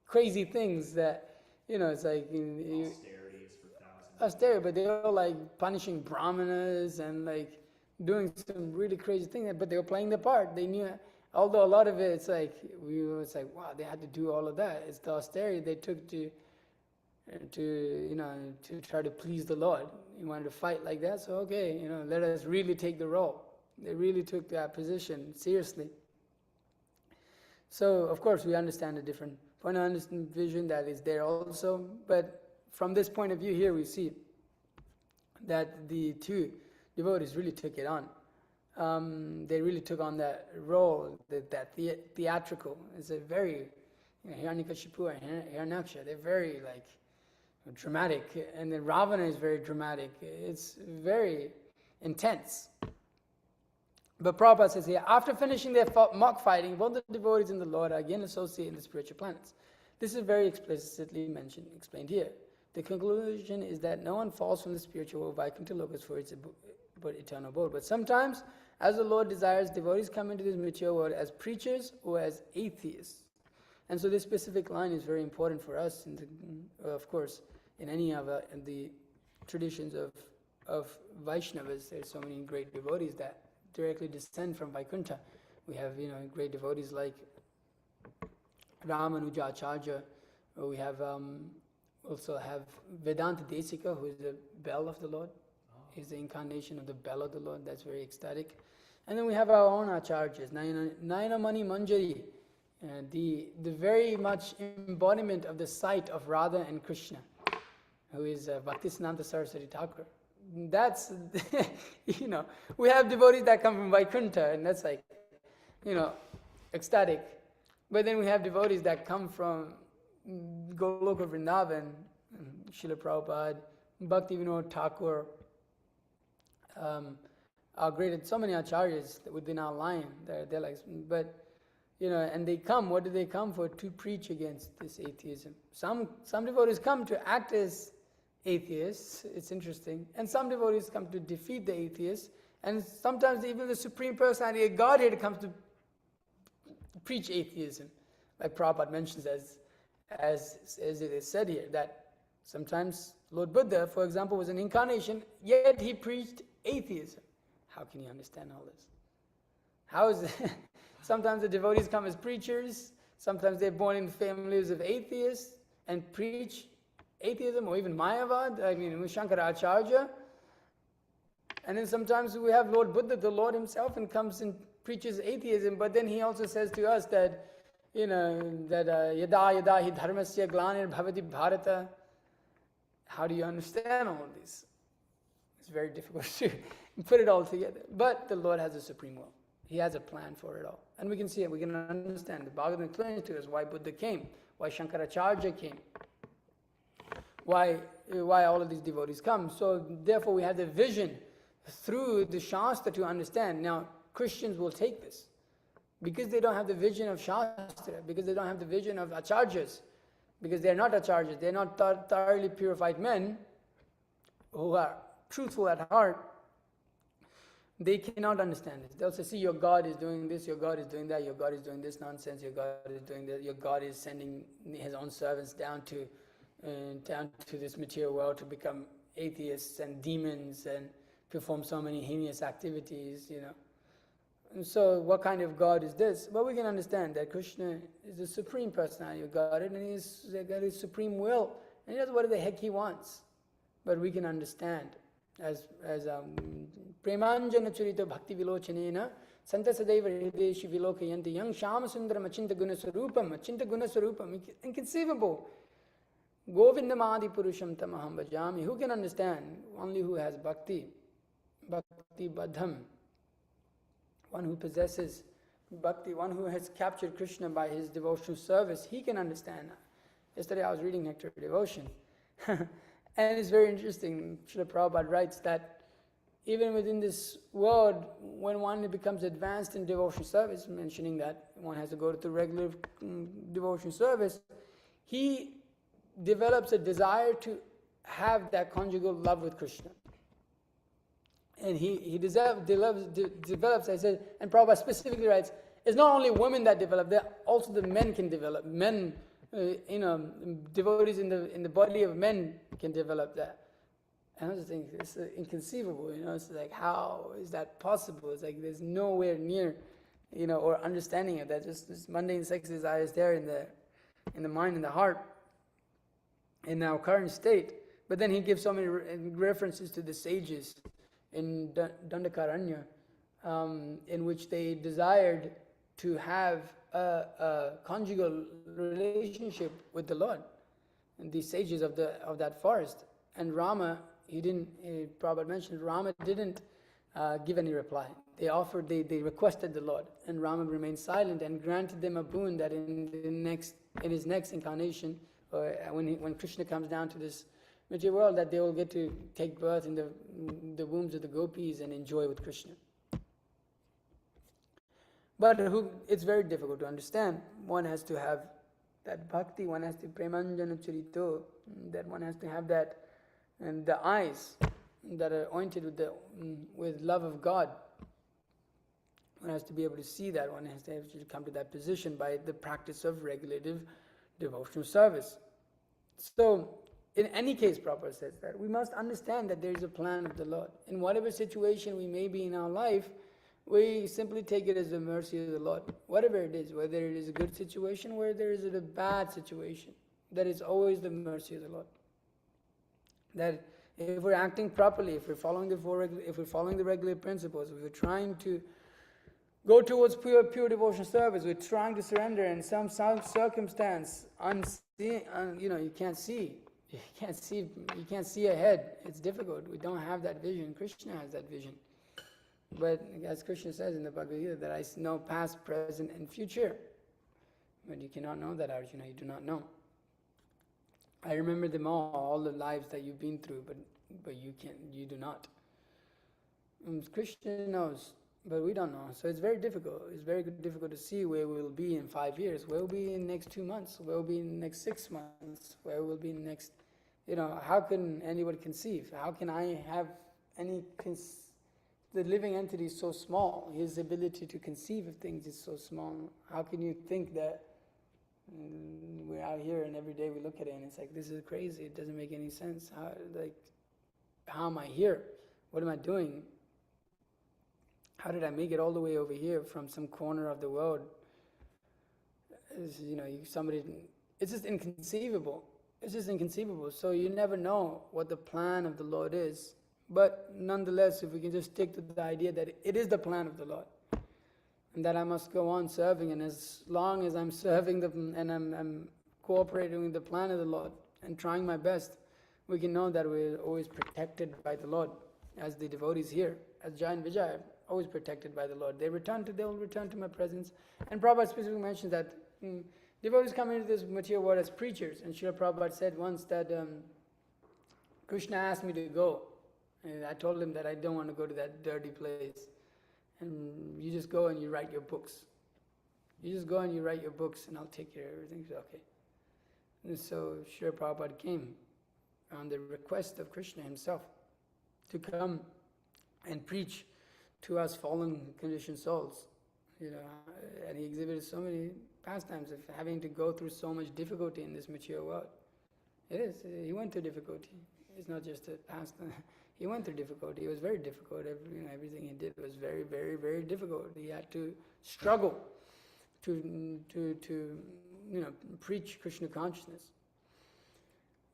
crazy things that, it's like... Austerities for thousands. Austerity, but they were like punishing brahmanas and like doing some really crazy things, but they were playing the part. They knew... Although a lot of it, it's like wow, they had to do all of that. It's the austerity they took to try to please the Lord. You wanted to fight like that, so okay, let us really take the role. They really took that position seriously. So of course we understand a different point of vision that is there also, but from this point of view here, we see that the two devotees really took it on. They really took on that role, that theatrical. It's a very, Hiranyakashipu and Hiranyaksha, they're very dramatic, and then Ravana is very dramatic. It's very intense. But Prabhupada says here, after finishing their mock fighting, both the devotees and the Lord are again associated in the spiritual planets. This is very explicitly explained here. The conclusion is that no one falls from the spiritual world Vaikuntha Lokas for its eternal abode. But sometimes, as the Lord desires, devotees come into this material world as preachers or as atheists. And so this specific line is very important for us, of course, in any of the traditions of Vaishnavas. There's so many great devotees that directly descend from Vaikuntha. We have, great devotees like Ramanuja Acharya, or we have also have Vedanta Desika, who is the bell of the Lord. He's the incarnation of the bell of the Lord. That's very ecstatic. And then we have our own acharyas, Nayanamani Manjari, the very much embodiment of the sight of Radha and Krishna, who is Bhaktisiddhanta Saraswati Thakur. That's, we have devotees that come from Vaikuntha, and that's like, ecstatic. But then we have devotees that come from Goloka Vrindavan, Srila Prabhupada, Bhakti Vinod Thakur, our great, so many acharyas within our line. They're like, but, and they come, what do they come for? To preach against this atheism. Some devotees come to act as atheists. It's interesting. And some devotees come to defeat the atheists. And sometimes even the Supreme Personality of Godhead comes to preach atheism. Like Prabhupada mentions as it is said here, that sometimes Lord Buddha, for example, was an incarnation, yet he preached atheism. How can you understand all this? How is it? Sometimes the devotees come as preachers, sometimes they're born in families of atheists and preach atheism, or even Mayavad, Shankaracharya. And then sometimes we have Lord Buddha, the Lord himself, and comes and preaches atheism, but then he also says to us that, that yada yada hi dharmasya glanir bhavati bharata. How do you understand all this? It's very difficult to put it all together. But the Lord has a supreme will. He has a plan for it all. And we can see it, we can understand. The Bhagavatam explains to us why Buddha came, why Shankaracharya came, why all of these devotees come. So therefore we have the vision through the Shastra to understand. Now Christians will take this because they don't have the vision of Shastra, because they don't have the vision of Acharyas, because they're not Acharyas, they're not thoroughly purified men who are truthful at heart. They cannot understand it. They'll say, see, your God is doing this, your God is doing that, your God is doing this nonsense, your God is doing that, your God is sending his own servants down to this material world to become atheists and demons and perform so many heinous activities, And so what kind of God is this? Well, we can understand that Krishna is the Supreme Personality of God, and he's got his supreme will, and he does whatever the heck he wants. But we can understand as Premanjana Churita Bhakti Vilochanena Santa Sadeva Hrideshi Vilokayanti Yang Shama Sundaram Achinta Guna Sarupam, inconceivable. Govindamadi Purusham Tamaham Bhajami. Who can understand? Only who has bhakti badham. One who possesses bhakti, one who has captured Krishna by his devotional service, he can understand. Yesterday I was reading Nectar of Devotion. And it's very interesting. Srila Prabhupada writes that even within this world, when one becomes advanced in devotional service, mentioning that one has to go to regular devotional service, he develops a desire to have that conjugal love with Krishna. And he develops, I said, and Prabhupada specifically writes, it's not only women that develop, also the men can develop. Men, devotees in the body of men can develop that. And I was thinking, it's inconceivable, it's like, how is that possible? It's like there's nowhere near, or understanding of that. Just this mundane sex desire is there in the mind and the heart, in our current state. But then he gives so many references to the sages in Dandakaranya, in which they desired to have a conjugal relationship with the Lord, and the sages of that forest. And Rama, Prabhupada mentioned, Rama didn't give any reply. They requested the Lord, and Rama remained silent and granted them a boon that in his next incarnation, when Krishna comes down to this material world, that they will get to take birth in the wombs of the gopis and enjoy with Krishna. But it's very difficult to understand. One has to have that bhakti, one has to premanjana charito, that one has to have that, and the eyes that are anointed with love of God. One has to be able to see that. One has to actually come to that position by the practice of regulative devotional service. So, in any case, Prabhupada says that we must understand that there is a plan of the Lord. In whatever situation we may be in our life, we simply take it as the mercy of the Lord. Whatever it is, whether it is a good situation, whether it is a bad situation, that is always the mercy of the Lord. That if we're acting properly, if we're following the regular principles, if we're trying to go towards pure devotional service, we're trying to surrender in some circumstance, you can't see ahead. It's difficult. We don't have that vision. Krishna has that vision. But as Krishna says in the Bhagavad Gita, that I know past, present, and future. But you cannot know that, Arjuna. You do not know. I remember them all the lives that you've been through, but you do not. Krishna knows, but we don't know. So it's very difficult. It's very difficult to see where we will be in 5 years, where we'll be in the next 2 months, where we'll be in the next 6 months, where we'll be in the next how can anyone conceive? How can I have any the living entity is so small. His ability to conceive of things is so small. How can you think that we're out here and every day we look at it and it's like, this is crazy. It doesn't make any sense. How am I here? What am I doing? How did I make it all the way over here from some corner of the world? It's just inconceivable. It's just inconceivable. So you never know what the plan of the Lord is. But nonetheless, if we can just stick to the idea that it is the plan of the Lord, and that I must go on serving, and as long as I'm serving and I'm cooperating with the plan of the Lord and trying my best, we can know that we're always protected by the Lord, as the devotees here, as Jai and Vijay, always protected by the Lord. They will return to my presence. And Prabhupada specifically mentions that devotees come into this material world as preachers, and Srila Prabhupada said once that Krishna asked me to go. And I told him that I don't want to go to that dirty place. And you just go and you write your books. You just go and you write your books and I'll take care of everything. He said, okay. And so Srila Prabhupada came on the request of Krishna himself to come and preach to us fallen conditioned souls. And he exhibited so many pastimes of having to go through so much difficulty in this material world. It is. He went through difficulty. It's not just a pastime. He went through difficulty. It was very difficult. Everything he did was very, very, very difficult. He had to struggle to preach Krishna consciousness.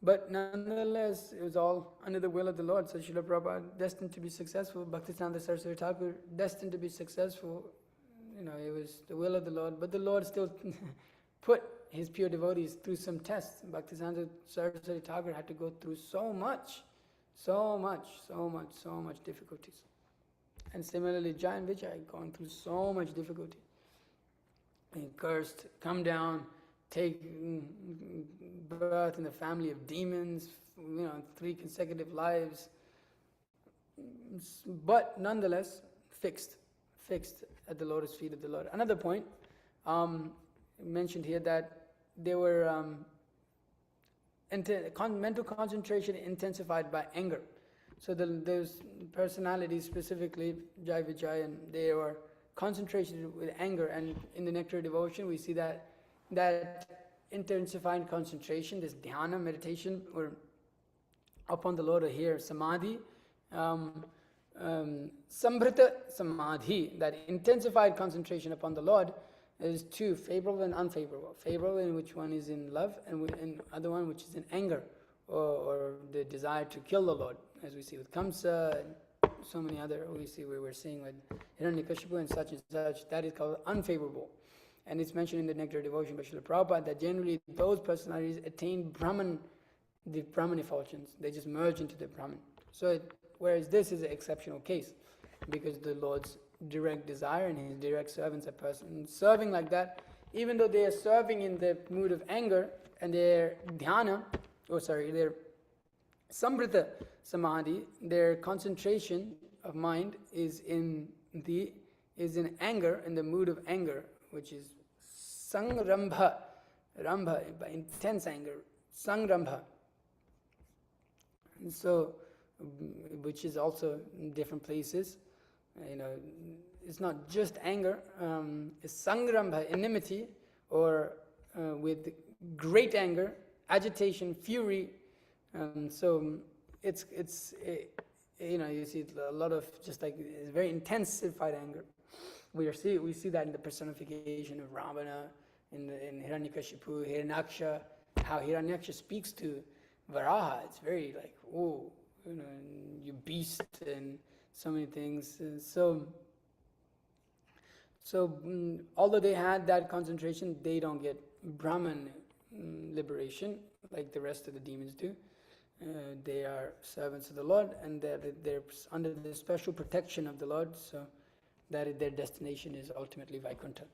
But nonetheless, it was all under the will of the Lord. So Srila Prabhupada, destined to be successful. Bhaktisiddhanta Saraswati Thakur, destined to be successful. It was the will of the Lord. But the Lord still put his pure devotees through some tests. Bhaktisiddhanta Saraswati Thakur had to go through so much difficulties. And similarly, Jai and Vijay going through so much difficulty. Being cursed, come down, take birth in the family of demons, 3 consecutive lives. But nonetheless, fixed at the lotus feet of the Lord. Another point mentioned here that they were mental concentration intensified by anger. So those personalities, specifically Jai Vijay, and they were concentrated with anger. And in the Nectar of Devotion, we see that intensified concentration, this dhyana meditation, or upon the Lord here, samadhi, sambrita samadhi, that intensified concentration upon the Lord. There's 2, favorable and unfavorable. Favorable, in which one is in love, and other one which is in anger, or the desire to kill the Lord, as we see with Kamsa and so many other. We're seeing with Hiranyakashipu and such. That is called unfavorable, and it's mentioned in the Nectar of Devotion by Srila Prabhupada that generally those personalities attain Brahman, the Brahman effulgence. They just merge into the Brahman. So, whereas this is an exceptional case, because the Lord's direct desire and his direct servants, a person serving like that, even though they are serving in the mood of anger, and their dhyana, their sambrita samadhi, their concentration of mind is in anger, in the mood of anger, which is sangrambha, rambha, by intense anger, sangrambha. And so, which is also in different places. It's not just anger. It's sangrambha, enmity, or with great anger, agitation, fury. So you see a lot of just like very intensified anger. We see that in the personification of Ravana, in Hiranyakashipu, Hiranyaksha, how Hiranyaksha speaks to Varaha. It's very like, oh, you beast, and so many things. So although they had that concentration, they don't get Brahman liberation like the rest of the demons do. They are servants of the Lord, and they're under the special protection of the Lord, so that their destination is ultimately Vaikuntha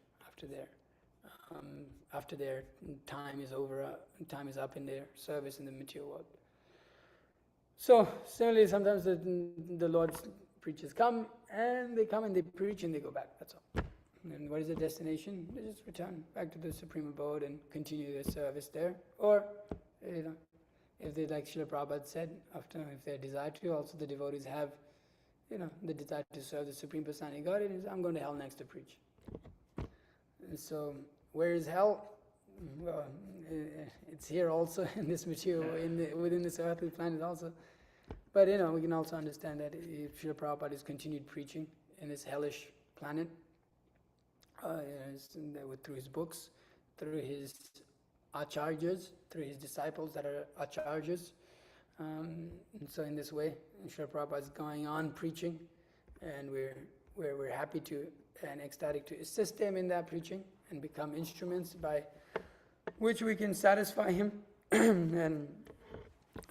after their time is over, time is up in their service in the material world. So similarly, sometimes the Lord's preachers come and they preach and they go back. That's all. And what is the destination? They just return back to the supreme abode and continue their service there, or if they, like Srila Prabhupada said, after if they desire to, also the devotees have, the desire to serve the Supreme Personality of Godhead, is I'm going to hell next to preach. And so, where is hell? Well, it's here also in this material, within this earthly planet also. But we can also understand that if Srila Prabhupada is continued preaching in this hellish planet, through his books, through his acharyas, through his disciples that are acharyas. And so in this way, Srila Prabhupada is going on preaching, and we're happy to and ecstatic to assist him in that preaching and become instruments by which we can satisfy him. and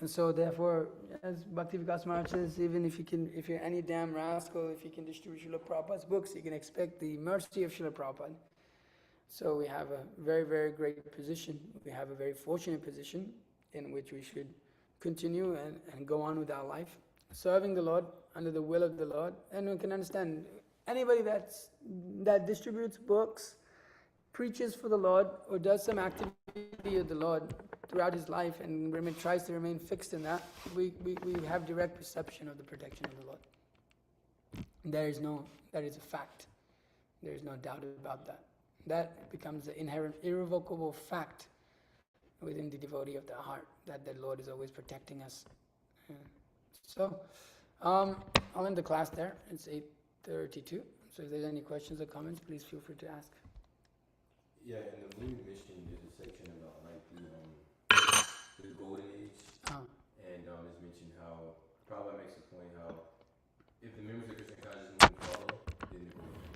so therefore, as Bhakti Vikas Maharaj says, even if you're any damn rascal, if you can distribute Srila Prabhupada's books, you can expect the mercy of Srila Prabhupada. So we have a very, very great position. We have a very fortunate position in which we should continue and go on with our life, serving the Lord under the will of the Lord. And we can understand anybody that distributes books, preaches for the Lord, or does some activity of the Lord throughout his life and tries to remain fixed in that, we have direct perception of the protection of the Lord. That is a fact. There is no doubt about that. That becomes an inherent, irrevocable fact within the devotee of the heart, that the Lord is always protecting us. Yeah. So, I'll end the class there. It's 8:32. So if there's any questions or comments, please feel free to ask. Yeah, in the Blue Mission, there's a section about like the Golden Age, and it's mentioned how Prabhupada makes a point how if the members of Krishna consciousness wouldn't follow, then the Golden Age.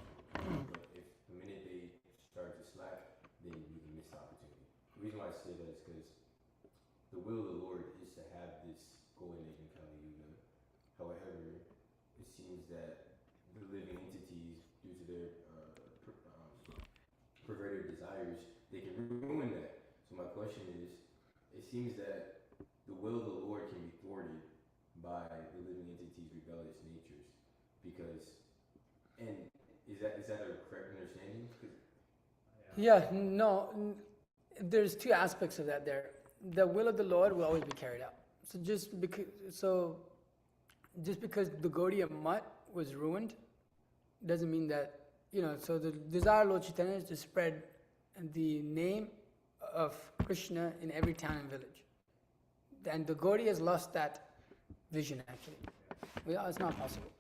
But if the minute they start to slack, then you can miss the opportunity. The reason why I say that is because the will of the Lord is to have this Golden Age in Kali Yuga. However, it seems that the living entities, due to their perverted desires, they can ruin that. So my question is, it seems that the will of the Lord can be thwarted by the living entities' rebellious natures, because, and is that a correct understanding? Yeah, no, there's two aspects of that there. The will of the Lord will always be carried out. So just because the Gaudiya Math was ruined, doesn't mean that, so the desire of Lord Chaitanya is to spread the name of Krishna in every town and village. And the Gaudiya has lost that vision actually. It's not possible.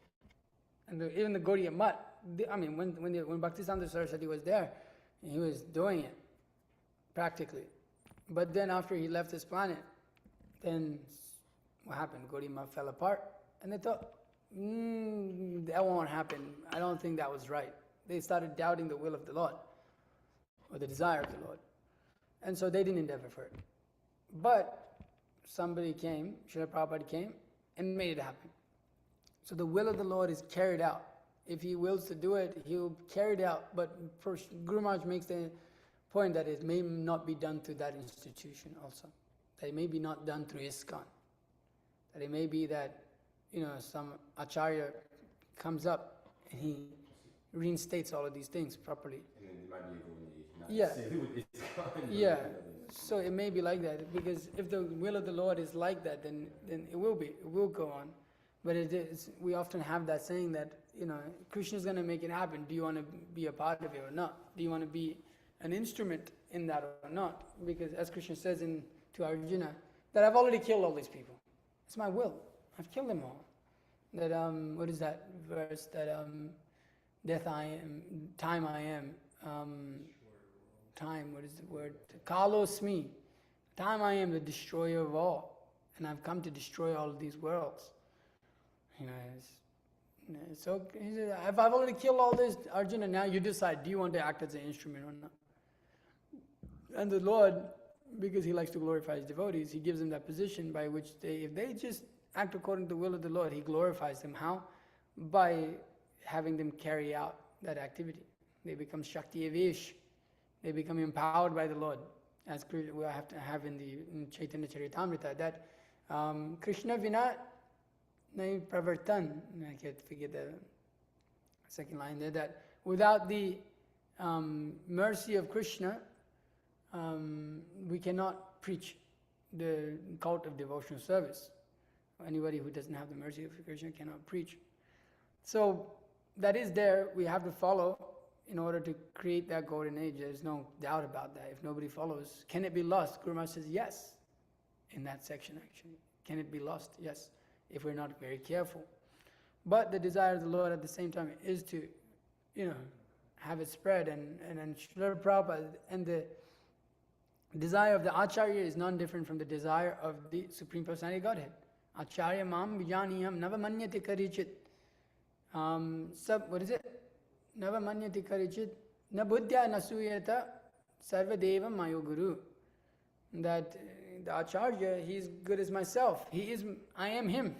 And even the Gaudiya Math, when Bhaktisiddhanta Saraswati was there, he was doing it, practically. But then after he left this planet, then what happened? Gaudiya Math fell apart, and they thought, that won't happen. I don't think that was right. They started doubting the will of the Lord, or the desire of the Lord. And so they didn't endeavor for it. But somebody came, Srila Prabhupada came, and made it happen. So the will of the Lord is carried out. If he wills to do it, he'll carry it out. But first, Guru Maharaj makes the point that it may not be done through that institution also. That it may be not done through ISKCON. That it may be that, some acharya comes up and he reinstates all of these things properly. And then there might be a Golden Age, not Yeah. necessarily with ISKCON. Yeah. So it may be like that, because if the will of the Lord is like that, then it will go on. But we often have that saying that, Krishna is going to make it happen. Do you want to be a part of it or not? Do you want to be an instrument in that or not? Because as Krishna says to Arjuna, that I've already killed all these people. It's my will. I've killed them all. That, what is that verse? That, death I am, time I am. Time, what is the word? Kalosmi. Time I am the destroyer of all. And I've come to destroy all of these worlds. So he said, if I've already killed all this, Arjuna, now you decide, do you want to act as an instrument or not? And the Lord, because he likes to glorify his devotees, he gives them that position by which if they just act according to the will of the Lord, he glorifies them. How? By having them carry out that activity. They become Shakti Avesh. They become empowered by the Lord. As we have to have in Chaitanya Charitamrita, that Krishna Vina Nai Pravartan, I can't forget the second line there, that without the mercy of Krishna, we cannot preach the cult of devotional service. Anybody who doesn't have the mercy of Krishna cannot preach. So that is there, we have to follow in order to create that golden age. There's no doubt about that. If nobody follows, can it be lost? Guru Maharaj says yes, in that section actually. Can it be lost? Yes, if we're not very careful. But the desire of the Lord at the same time is to, have it spread. And Srila Prabhupada, and the desire of the Acharya is none different from the desire of the Supreme Personality of Godhead. Acharya mam vijaniyam navamanyati karichit. What is it? Navamanyati karichit na buddhya nasuyata sarvadeva mayo guru. That the Acharya, he is good as myself. I am him.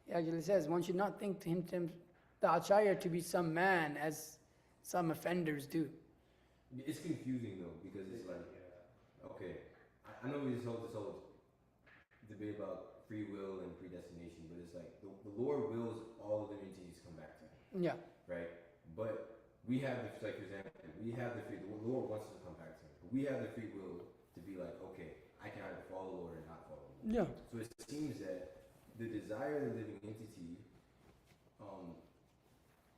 He actually says, one should not think the Acharya to be some man as some offenders do. It's confusing though, because it's like, okay, I know this whole debate about free will and predestination, but it's like the Lord wills all of the entities come back to Him. Yeah. Right? But we have the, like for example, we have the free, the Lord wants us to come back to Him. But we have the free will to be like, okay, I can either follow the Lord or not follow the Lord. Yeah. So it seems that the desire of the living entity,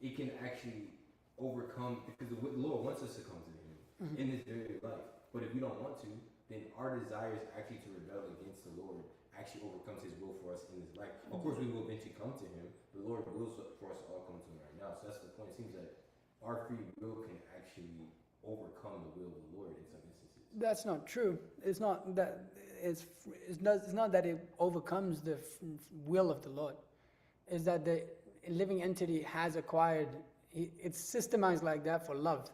it can actually overcome, because the Lord wants us to come to Him in this very life. But if we don't want to, then our desires actually to rebel against the Lord actually overcomes His will for us in this life. Of course, we will eventually come to Him. The Lord wills for us to all come to Him right now. So that's the point. It seems that our free will can actually overcome the will of the Lord in some instances. That's not true. It's not that it's not that it overcomes the will of the Lord. It's that the living entity has acquired. It's systemized like that for love.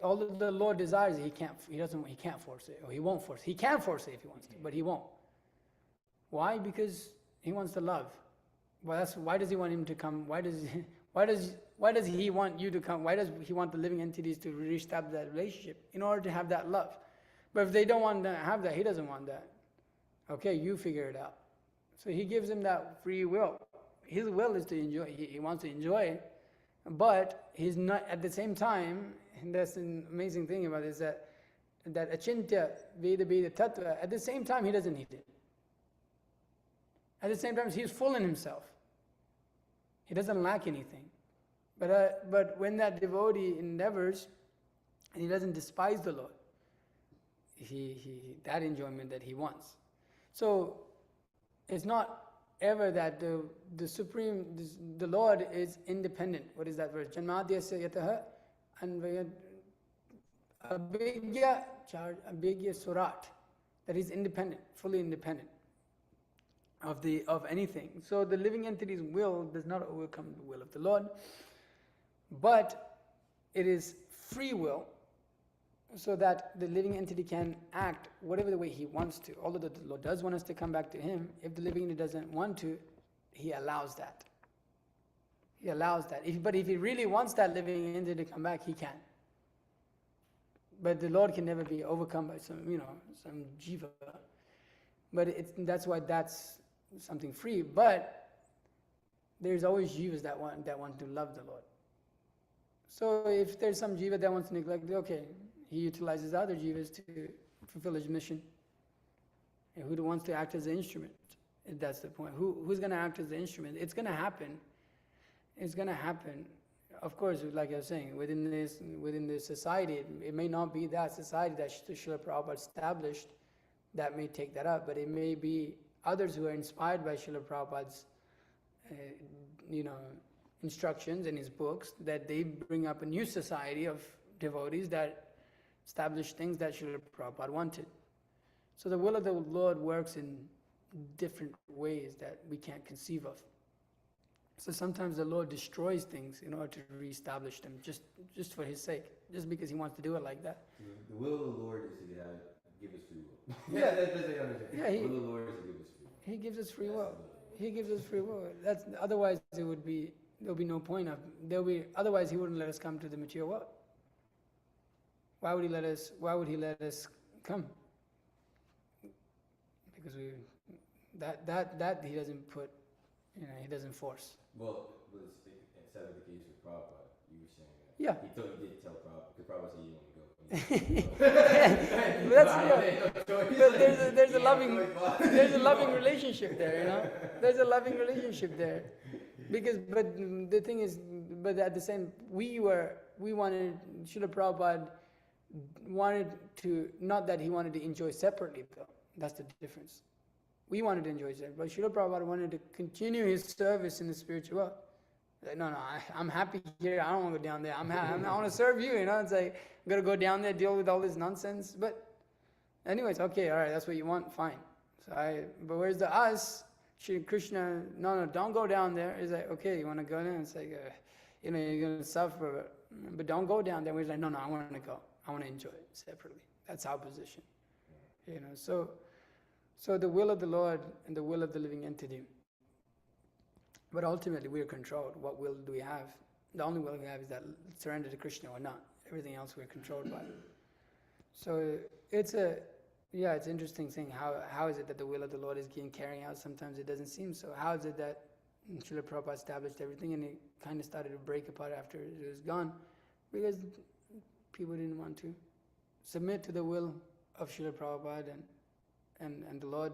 All that the Lord desires, he can't force it, or he won't force it. He can force it if he wants to, but he won't. Why? Because he wants to love. Well, why does he want him to come? Why does he want you to come? Why does he want the living entities to reestablish that relationship? In order to have that love. But if they don't want to have that, he doesn't want that. Okay, you figure it out. So he gives him that free will. His will is to enjoy. He wants to enjoy it, but he's not at the same time. And that's an amazing thing about it, is that achintya veda tattva, at the same time he doesn't need it. At the same time he's full in himself. He doesn't lack anything. But when that devotee endeavors, and he doesn't despise the Lord, he that enjoyment that he wants. So it's not ever that the Lord is independent. What is that verse? Janmadhyasya yataha abhigya surat, that he's independent, fully independent of anything. So the living entity's will does not overcome the will of the Lord, but it is free will, so that the living entity can act whatever the way he wants to. Although the Lord does want us to come back to him, if the living entity doesn't want to, he allows that. He allows that. But if he really wants that living entity to come back, he can. But the Lord can never be overcome by some jiva. But that's why that's something free. But there's always jivas that want to love the Lord. So if there's some jiva that wants to neglect, okay, he utilizes other jivas to fulfill his mission. And who wants to act as the instrument? That's the point. Who's going to act as the instrument? It's going to happen. It's going to happen. Of course, like I was saying, within this society, it may not be that society that Srila Prabhupada established that may take that up, but it may be others who are inspired by Srila Prabhupada's, instructions in his books, that they bring up a new society of devotees that establish things that Srila Prabhupada wanted. So the will of the Lord works in different ways that we can't conceive of. So sometimes the Lord destroys things in order to reestablish them, just for his sake, just because he wants to do it like that. The will of the Lord is to give us free will. Yeah. That's what I understand. Yeah, the will of the Lord is to give us free will. He gives us free will. He gives us free will. Otherwise there'll be no point of, otherwise he wouldn't let us come to the material world. Why would he let us come? Because that he doesn't put, he doesn't force. Well, instead of the case with Prabhupada, you were saying that. Yeah. He did tell Prabhupada, because Prabhupada said you don't want to go. And There's a loving relationship there, you know. There's a loving relationship there, because but the thing is, but at the same we wanted Srila Prabhupada wanted to, not that he wanted to enjoy separately though. That's the difference. We wanted to enjoy separately, but Srila Prabhupada wanted to continue his service in the spiritual world. Like, no, I'm happy here. I don't want to go down there. I want to serve you. You know, it's like I'm gonna go down there, deal with all this nonsense. But, anyways, okay, all right, that's what you want, fine. But where's the us? Shri Krishna, no, don't go down there. It's like, okay, you want to go there? It's like, you know, you're gonna suffer, but don't go down there. We're like, no, I want to go. I want to enjoy it separately. That's our position. You know, so the will of the Lord and the will of the living entity. But ultimately, we are controlled. What will do we have? The only will we have is that surrender to Krishna or not. Everything else we're controlled by. So it's an interesting thing. How is it that the will of the Lord is being carried out? Sometimes it doesn't seem so. How is it that Srila Prabhupada established everything and it kind of started to break apart after it was gone? Because people didn't want to submit to the will of Srila Prabhupada and the Lord.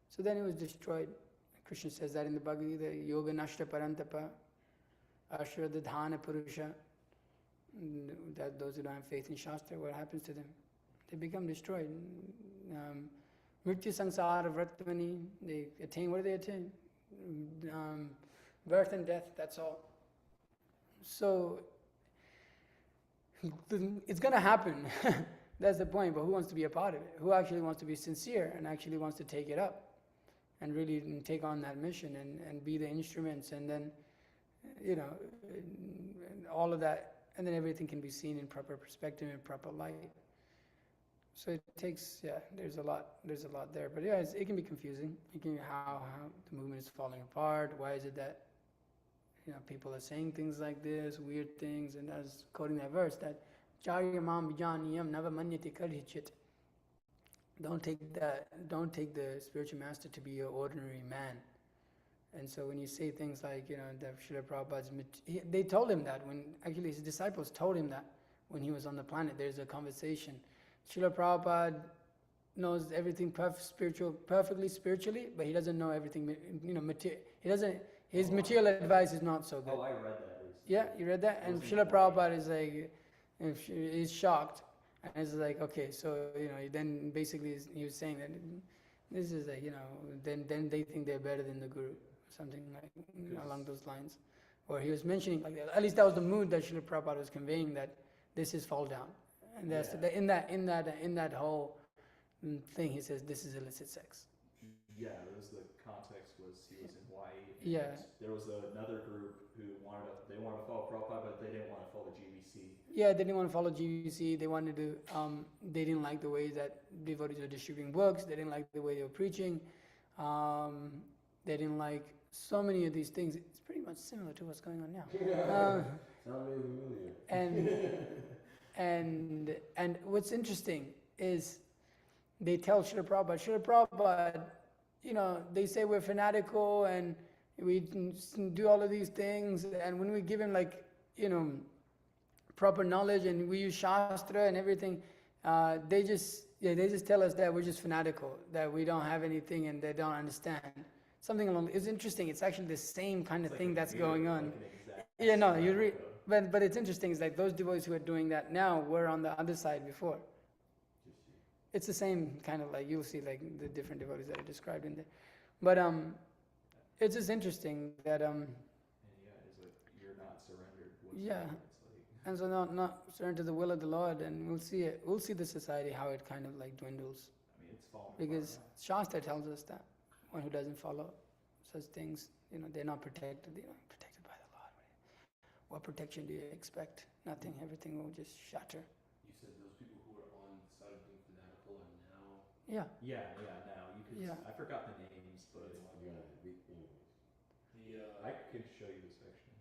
So then it was destroyed. Krishna says that in the Bhagavad Gita, Yoga Nashta Parantapa, Ashradadhana Purusha, that those who don't have faith in Shastra, what happens to them? They become destroyed. Mrityu Sansara Vratmani, they attain, what do they attain? Birth and death, that's all. So, it's going to happen. That's the point, but who wants to be a part of it? Who actually wants to be sincere and actually wants to take it up? And really take on that mission and be the instruments, and then, you know, and all of that, and then everything can be seen in proper perspective and proper light. So it takes, there's a lot there. But yeah, it can be confusing. It can be how the movement is falling apart. Why is it that, you know, people are saying things like this, weird things, and as quoting that verse, that Charya Mam Vijaniyam Nava Manyate Karhichit. Don't take the spiritual master to be an ordinary man. And so when you say things like, you know, that Srila Prabhupada's, they told him that actually his disciples told him that when he was on the planet. There's a conversation. Srila Prabhupada knows everything perfectly spiritually, but he doesn't know everything, you know, his material advice is not so good. Oh, I read that recently. Yeah, you read that? And Srila Prabhupada is like, he's shocked. And it's like, okay, so, you know, then basically he was saying that this is like, you know, then they think they're better than the Guru, something like along those lines. Or he was mentioning like that. At least that was the mood that Srila Prabhupada was conveying, that this is fall down. And that's in that whole thing, he says this is illicit sex. Yeah, the context was he was in Hawaii. Yeah. There was another group who wanted to follow Prabhupada, but they didn't want to follow GBC. Yeah, they didn't want to follow GBC. They wanted to. They didn't like the way that devotees were distributing books. They didn't like the way they were preaching. They didn't like so many of these things. It's pretty much similar to what's going on now. Sounds familiar. And what's interesting is they tell Srila Prabhupada, you know, they say we're fanatical and we do all of these things, and when we give him, like, you know, proper knowledge and we use Shastra and everything, they just tell us that we're just fanatical, that we don't have anything and they don't understand. Something along, it's interesting, it's actually the same kind of thing that's going on. Yeah, no, you read, but it's interesting, it's like those devotees who are doing that now were on the other side before. It's the same kind of, like, you'll see like the different devotees that are described in there. But it's just interesting that And it's like you're not surrendered. Yeah. It's like, and so not surrender to the will of the Lord, and we'll see it. We'll see the society how it kind of like dwindles, I mean, it's falling because apart Shastra tells us that one who doesn't follow such things, you know, they're not protected. They're not protected by the Lord. What protection do you expect? Nothing. Everything will just shatter. You said those people who are on the side of being fanatical are now. Yeah. Now you could. Yeah. I forgot the names, but I could show you the section.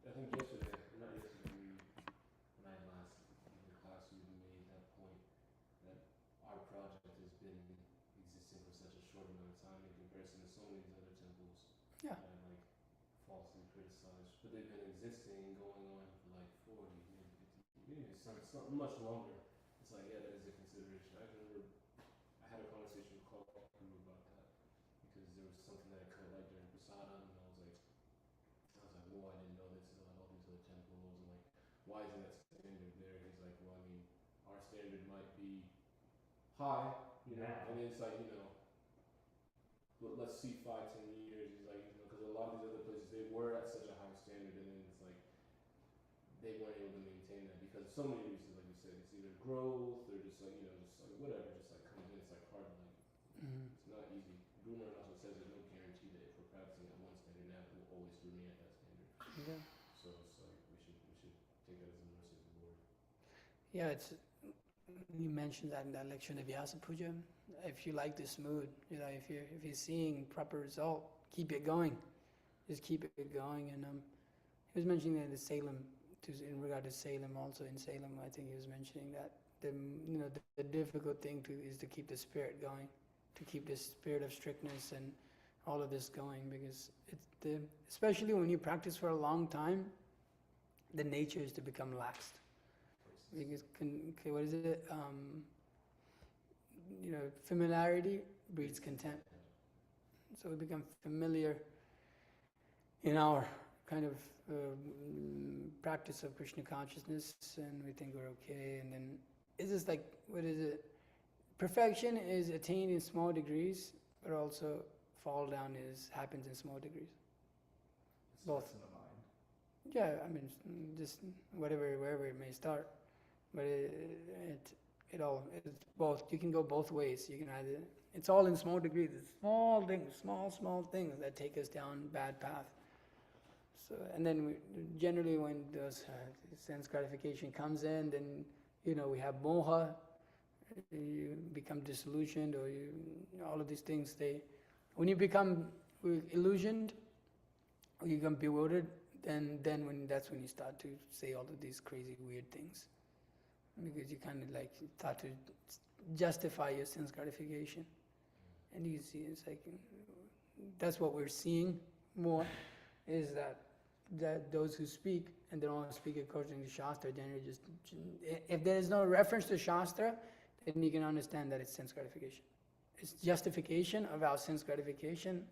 I think yesterday, not yesterday, when I last in the class, you made that point that our project has been existing for such a short amount of time in comparison to so many other temples Yeah. that are like falsely criticized, but they've been existing, going on for like 40, maybe 50 it's not much longer. It's like, yeah, that is a consideration. I remember I had a conversation with Paul Prabhu about that because there was something that I could like during Prasadam, and well, I didn't know this until I went into the temples, and like, why isn't that standard there? He's like, well, I mean, our standard might be high, and it's like, let's see 5-10 years. He's like, because a lot of these other places they were at such a high standard, and then it's like they weren't able to maintain that because of so many reasons, like you said, it's either growth or just like whatever, just like comes in. It's like hard, like it's not easy. Guru Maharaj also says there's no guarantee that if we're practicing at one standard now, we'll always remain at that standard. Yeah. So it's like we should take that as a mercy of the Lord. Yeah, you mentioned that in that lecture in the Vyasa Puja. If you like this mood, if you're seeing proper result, keep it going. Just keep it going. And he was mentioning that in Salem, in regard to Salem, also in Salem, I think he was mentioning that the difficult thing is to keep the spirit going, to keep the spirit of strictness and all of this going, because especially when you practice for a long time, the nature is to become laxed. Because what is it? Familiarity breeds contempt. So we become familiar in our kind of practice of Krishna consciousness, and we think we're okay. And then it's just like, what is it? Perfection is attained in small degrees, but also fall down happens in small degrees. It Both. starts in the mind. Yeah, I mean, just wherever it may start, but it's both. You can go both ways. You can either. It's all in small degrees. It's small things, small things that take us down bad path. So, and then generally when those sense gratification comes in, then we have moha. You become disillusioned, or all of these things. When you become illusioned, or you become bewildered, that's when you start to say all of these crazy weird things, because you kind of like start to justify your sense gratification, and you see it's like that's what we're seeing more, is that those who speak and they don't speak according to Shastra, generally just if there is no reference to Shastra, then you can understand that it's sense gratification. It's justification of our sense gratification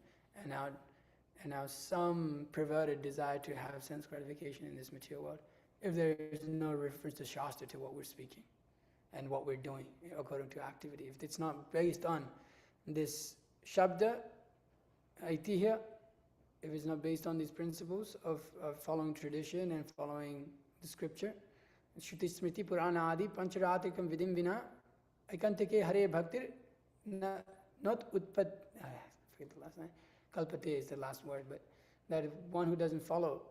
and our some perverted desire to have sense gratification in this material world. If there is no reference to Shastra to what we're speaking and what we're doing according to activity, if it's not based on this Shabda, Aitihya, if it's not based on these principles of following tradition and following the scripture, Shruti Smriti Purana Adi Pancharatikam Vidim Vina Aikantike Hare Bhaktir not Utpad, I forget the last name, Kalpate is the last word, but that if one who doesn't follow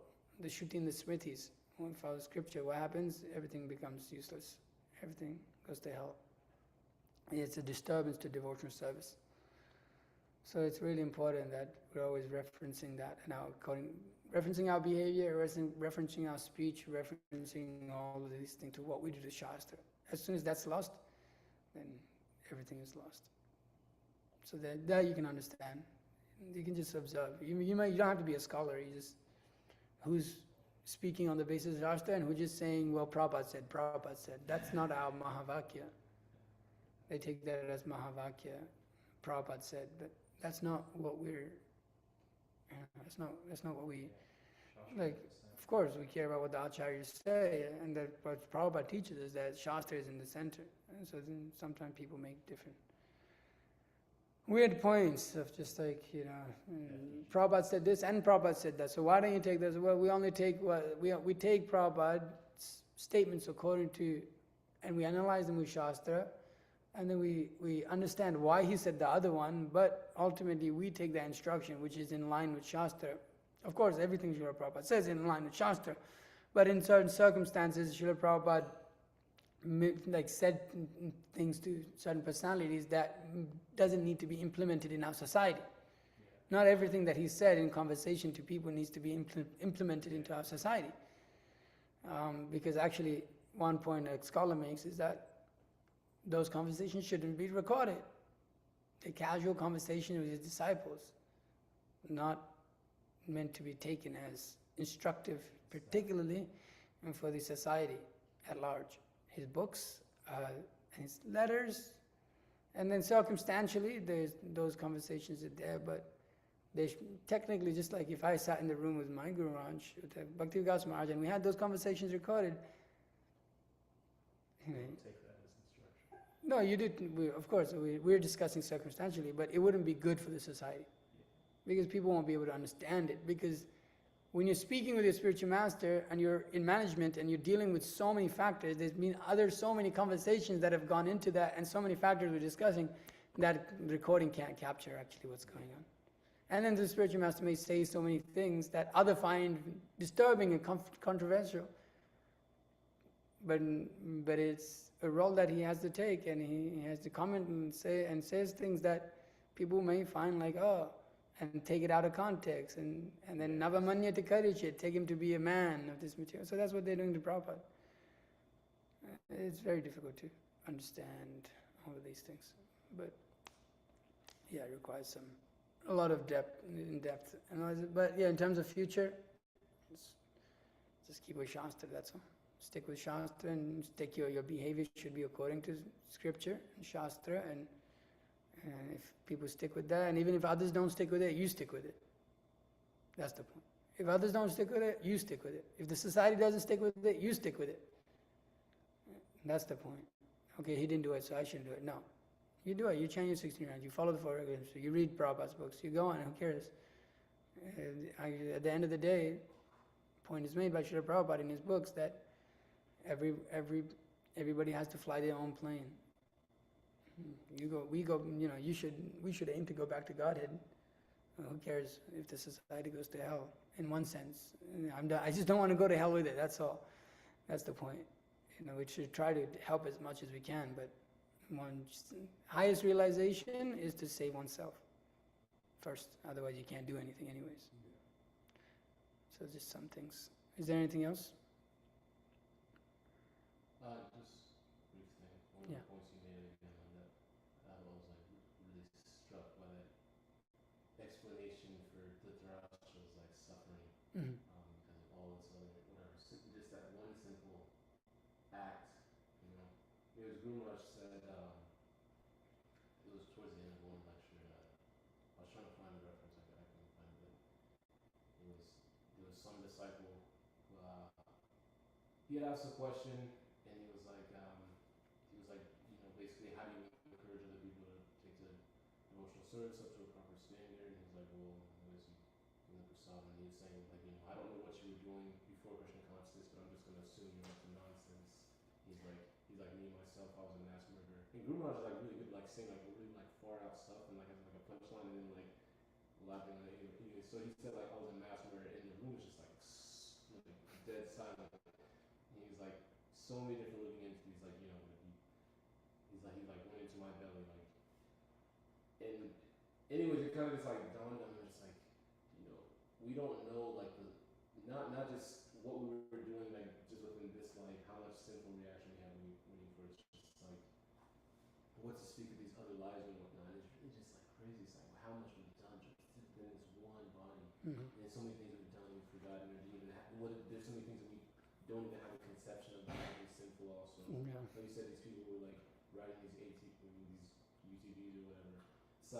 the Shruti and the Smritis, who follows scripture, what happens? Everything becomes useless. Everything goes to hell. It's a disturbance to devotional service. So it's really important that we're always referencing that, and referencing our behavior, referencing our speech, referencing all of these things to what we do to Shastra. As soon as that's lost, then everything is lost. So that you can understand. You can just observe. You don't have to be a scholar. You just who's speaking on the basis of Shastra and who's just saying, well, Prabhupada said. That's not our Mahavakya. They take that as Mahavakya. Prabhupada said, but that's not what we're. That's not what we like. Of course, we care about what the acharyas say, and that what Prabhupada teaches us that Shastra is in the center. And so then sometimes people make different weird points of just like, Prabhupada said this and Prabhupada said that. So why don't you take this? Well, we only take we take Prabhupada's statements according to, and we analyze them with Shastra, and then we understand why he said the other one, but ultimately we take that instruction which is in line with Shastra. Of course, everything Srila Prabhupada says is in line with Shastra, but in certain circumstances, Srila Prabhupada said things to certain personalities that doesn't need to be implemented in our society. Not everything that he said in conversation to people needs to be implemented into our society. Because actually, one point a scholar makes is that those conversations shouldn't be recorded. A casual conversation with his disciples, not meant to be taken as instructive, particularly for the society. at large. His books, his letters, and then circumstantially, there's those conversations are there, but they technically, just like if I sat in the room with my Guru Maharaj, with Bhakti Vikas Maharaj, and we had those conversations recorded, You don't take that as instruction. no, you didn't. Of course, we're discussing circumstantially, but it wouldn't be good for the society because people won't be able to understand it. Because when you're speaking with your spiritual master and you're in management and you're dealing with so many factors, there's been so many conversations that have gone into that, and so many factors we're discussing that recording can't capture actually what's going on. And then the spiritual master may say so many things that others find disturbing and controversial. But it's a role that he has to take, and he has to comment and says things that people may find like, oh, and take it out of context, and then Navamanya to Karichet, take him to be a man of this material. So that's what they're doing to Prabhupada. It's very difficult to understand all of these things. But yeah, it requires a lot of depth. But yeah, in terms of future, just keep with Shastra, that's all. Stick with Shastra, and stick your behavior should be according to Scripture and Shastra, and if people stick with that, and even if others don't stick with it, you stick with it. That's the point. If others don't stick with it, you stick with it. If the society doesn't stick with it, you stick with it. That's the point. Okay, he didn't do it, so I shouldn't do it. No. You do it. You chant your 16 rounds. You follow the 4 regulations. You read Prabhupada's books. You go on. Who cares? At the end of the day, point is made by Srila Prabhupada in his books that everybody has to fly their own plane. We go. We should aim to go back to Godhead. Who cares if the society goes to hell? In one sense, I just don't want to go to hell with it. That's all. That's the point. We should try to help as much as we can, but highest realization is to save oneself first. Otherwise, you can't do anything, anyways. So just some things. Is there anything else? Just brief thing. One of the points you made again on that, I was really struck by that explanation for Dhritarashtra's suffering Mm-hmm. because of all this other whatever. So just that one simple act, It was Guru Maharaj said, it was towards the end of one lecture. I was trying to find the reference. I couldn't find it. There was some disciple who he had asked a question, and he was like, basically, how do you encourage other people to take the devotional service up to a proper standard? And he was like, well, what is he doing the prasad? And he was saying, I don't know what you were doing before Krishna consciousness, but I'm just going to assume you're up to nonsense. He's like, me myself, I was a mass murderer. And Guru Maharaj is really good, saying really far out stuff, and has a punchline, and then laughing. So he said I was a mass murderer, and the room was just dead silent. And he's so many different living entities, he went into my belly, and anyways, it kind of just dawned on me, we don't know not just what we were doing just within this life, how much sinful reaction we have waiting for. It's just what to speak of these other lives and whatnot. It's just crazy. It's how much we've done just within this one body. Mm-hmm. And so many things we've done we've forgotten, or even there's so many things that we don't even have a conception of being sinful also. Yeah. Like you said, these people were riding these UTVs or whatever. It's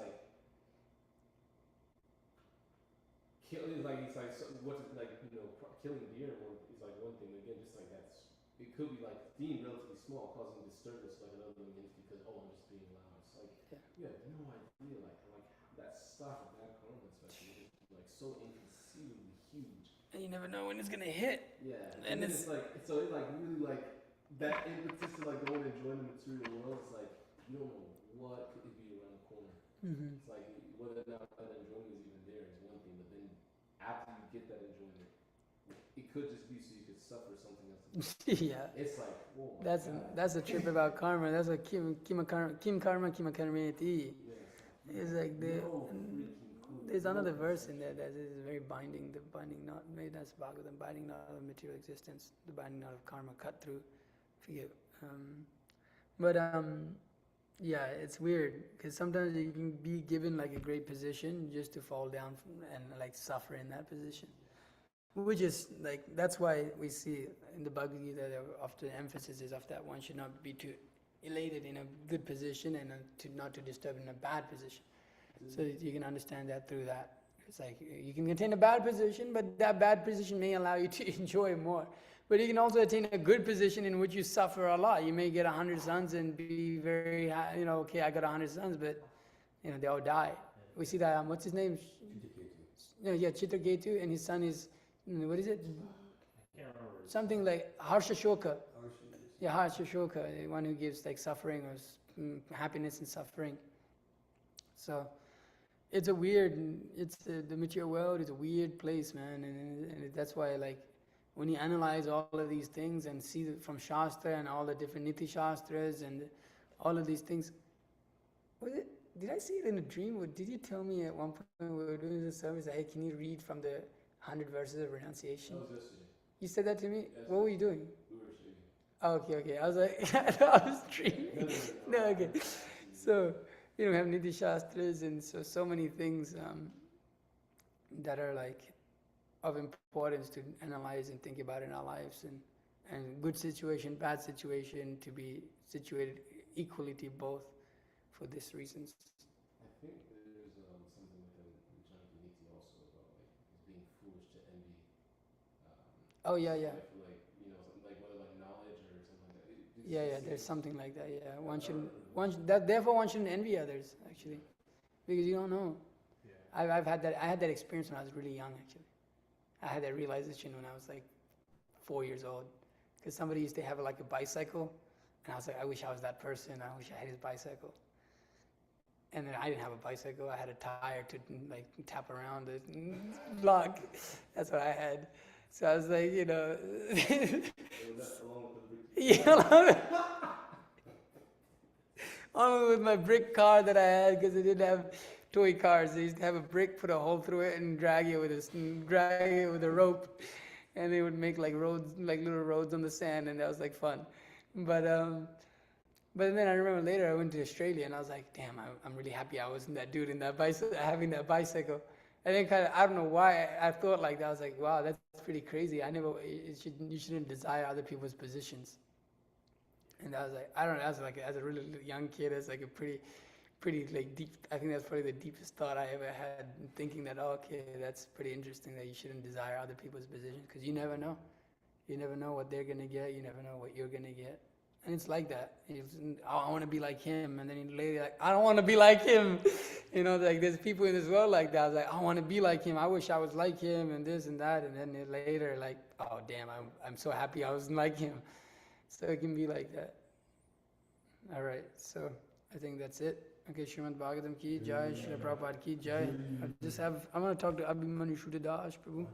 killing deer is one thing. Again, just that's it could be being relatively small, causing disturbance another living entity because I'm just being loud. It's you have no idea that stuff of that karma especially is so inconceivably huge. And you never know when it's gonna hit. Yeah, and it's really that impetus to go and enjoy the material world. It's you don't know what could be around the corner. Mm-hmm. It's whether or not that enjoyment is even there is one thing, but then after you get that enjoyment, it could just be so you could suffer something else. Yeah. It's whoa. That's a trip about karma. That's a kim karma karmeti. It's there's another verse in there that is very binding. The binding not maybe that's Bhagavatam, binding not of material existence, the binding not of karma cut through. Forgive. Yeah, it's weird because sometimes you can be given a great position just to fall down and suffer in that position. which is like, that's why we see in the Bhagavad Gita there often emphasis is of that one should not be too elated in a good position and not to disturb in a bad position. So that you can understand that through that. It's like you can attain a bad position, but that bad position may allow you to enjoy more. But you can also attain a good position in which you suffer a lot. You may get 100 sons and be very, okay, I got 100 sons, but they all die. We see that. What's his name? Chitraketu, and his son is, what is it? I can't remember. Something like Harshashoka. Yeah, Harshashoka, the one who gives like suffering or happiness and suffering. So it's a weird, the material world is a weird place, man, and that's why like when you analyze all of these things and see from Shastra and all the different Niti Shastras and all of these things, did I see it in a dream, or did you tell me at one point when we were doing the service, hey, can you read from the 100 verses of renunciation? That was yesterday. You said that to me? Yes. What were you doing? We were shaking. Oh, okay. I was like, I was dreaming. No, okay. So, we have Niti Shastras and so many things that are like of importance to analyze and think about in our lives, and good situation, bad situation, to be situated equally to both for these reasons. I think there's something within Janaki Niti also about like it's being foolish to envy. Oh yeah. I feel like something like whether like knowledge or something like that. Yeah. There's something like that. Yeah, therefore one shouldn't envy others actually, because you don't know. Yeah. I had that experience when I was really young actually. I had that realization when I was like 4 years old, because somebody used to have like a bicycle, and I was like, I wish I was that person. I wish I had his bicycle. And then I didn't have a bicycle. I had a tire to like tap around the block. That's what I had. So I was like, along with my brick car that I had, because I didn't have toy cars. They used to have a brick, put a hole through it, and drag it with a rope, and they would make like roads, like little roads on the sand, and that was like fun. But then I remember later I went to Australia, and I was like, damn, I'm really happy I wasn't that dude in that bicycle, having that bicycle. And then I don't know why I thought like that. I was like, wow, that's pretty crazy. You shouldn't desire other people's positions. And I was like, I don't know, as a really young kid, it's like a pretty like deep, I think that's probably the deepest thought I ever had, thinking that, okay, that's pretty interesting that you shouldn't desire other people's positions, because you never know. You never know what they're going to get. You never know what you're going to get. And it's like that. I want to be like him. And then later, like, I don't want to be like him. Like there's people in this world like that. I was like, I want to be like him. I wish I was like him, and this and that. And then later, like, oh, damn, I'm so happy I wasn't like him. So it can be like that. All right. So I think that's it. Okay, Srimad Bhagavatam ki jai, Srila Prabhupada ki jai. I'm going to talk to Abhimanyu Shuddhadas, Prabhu.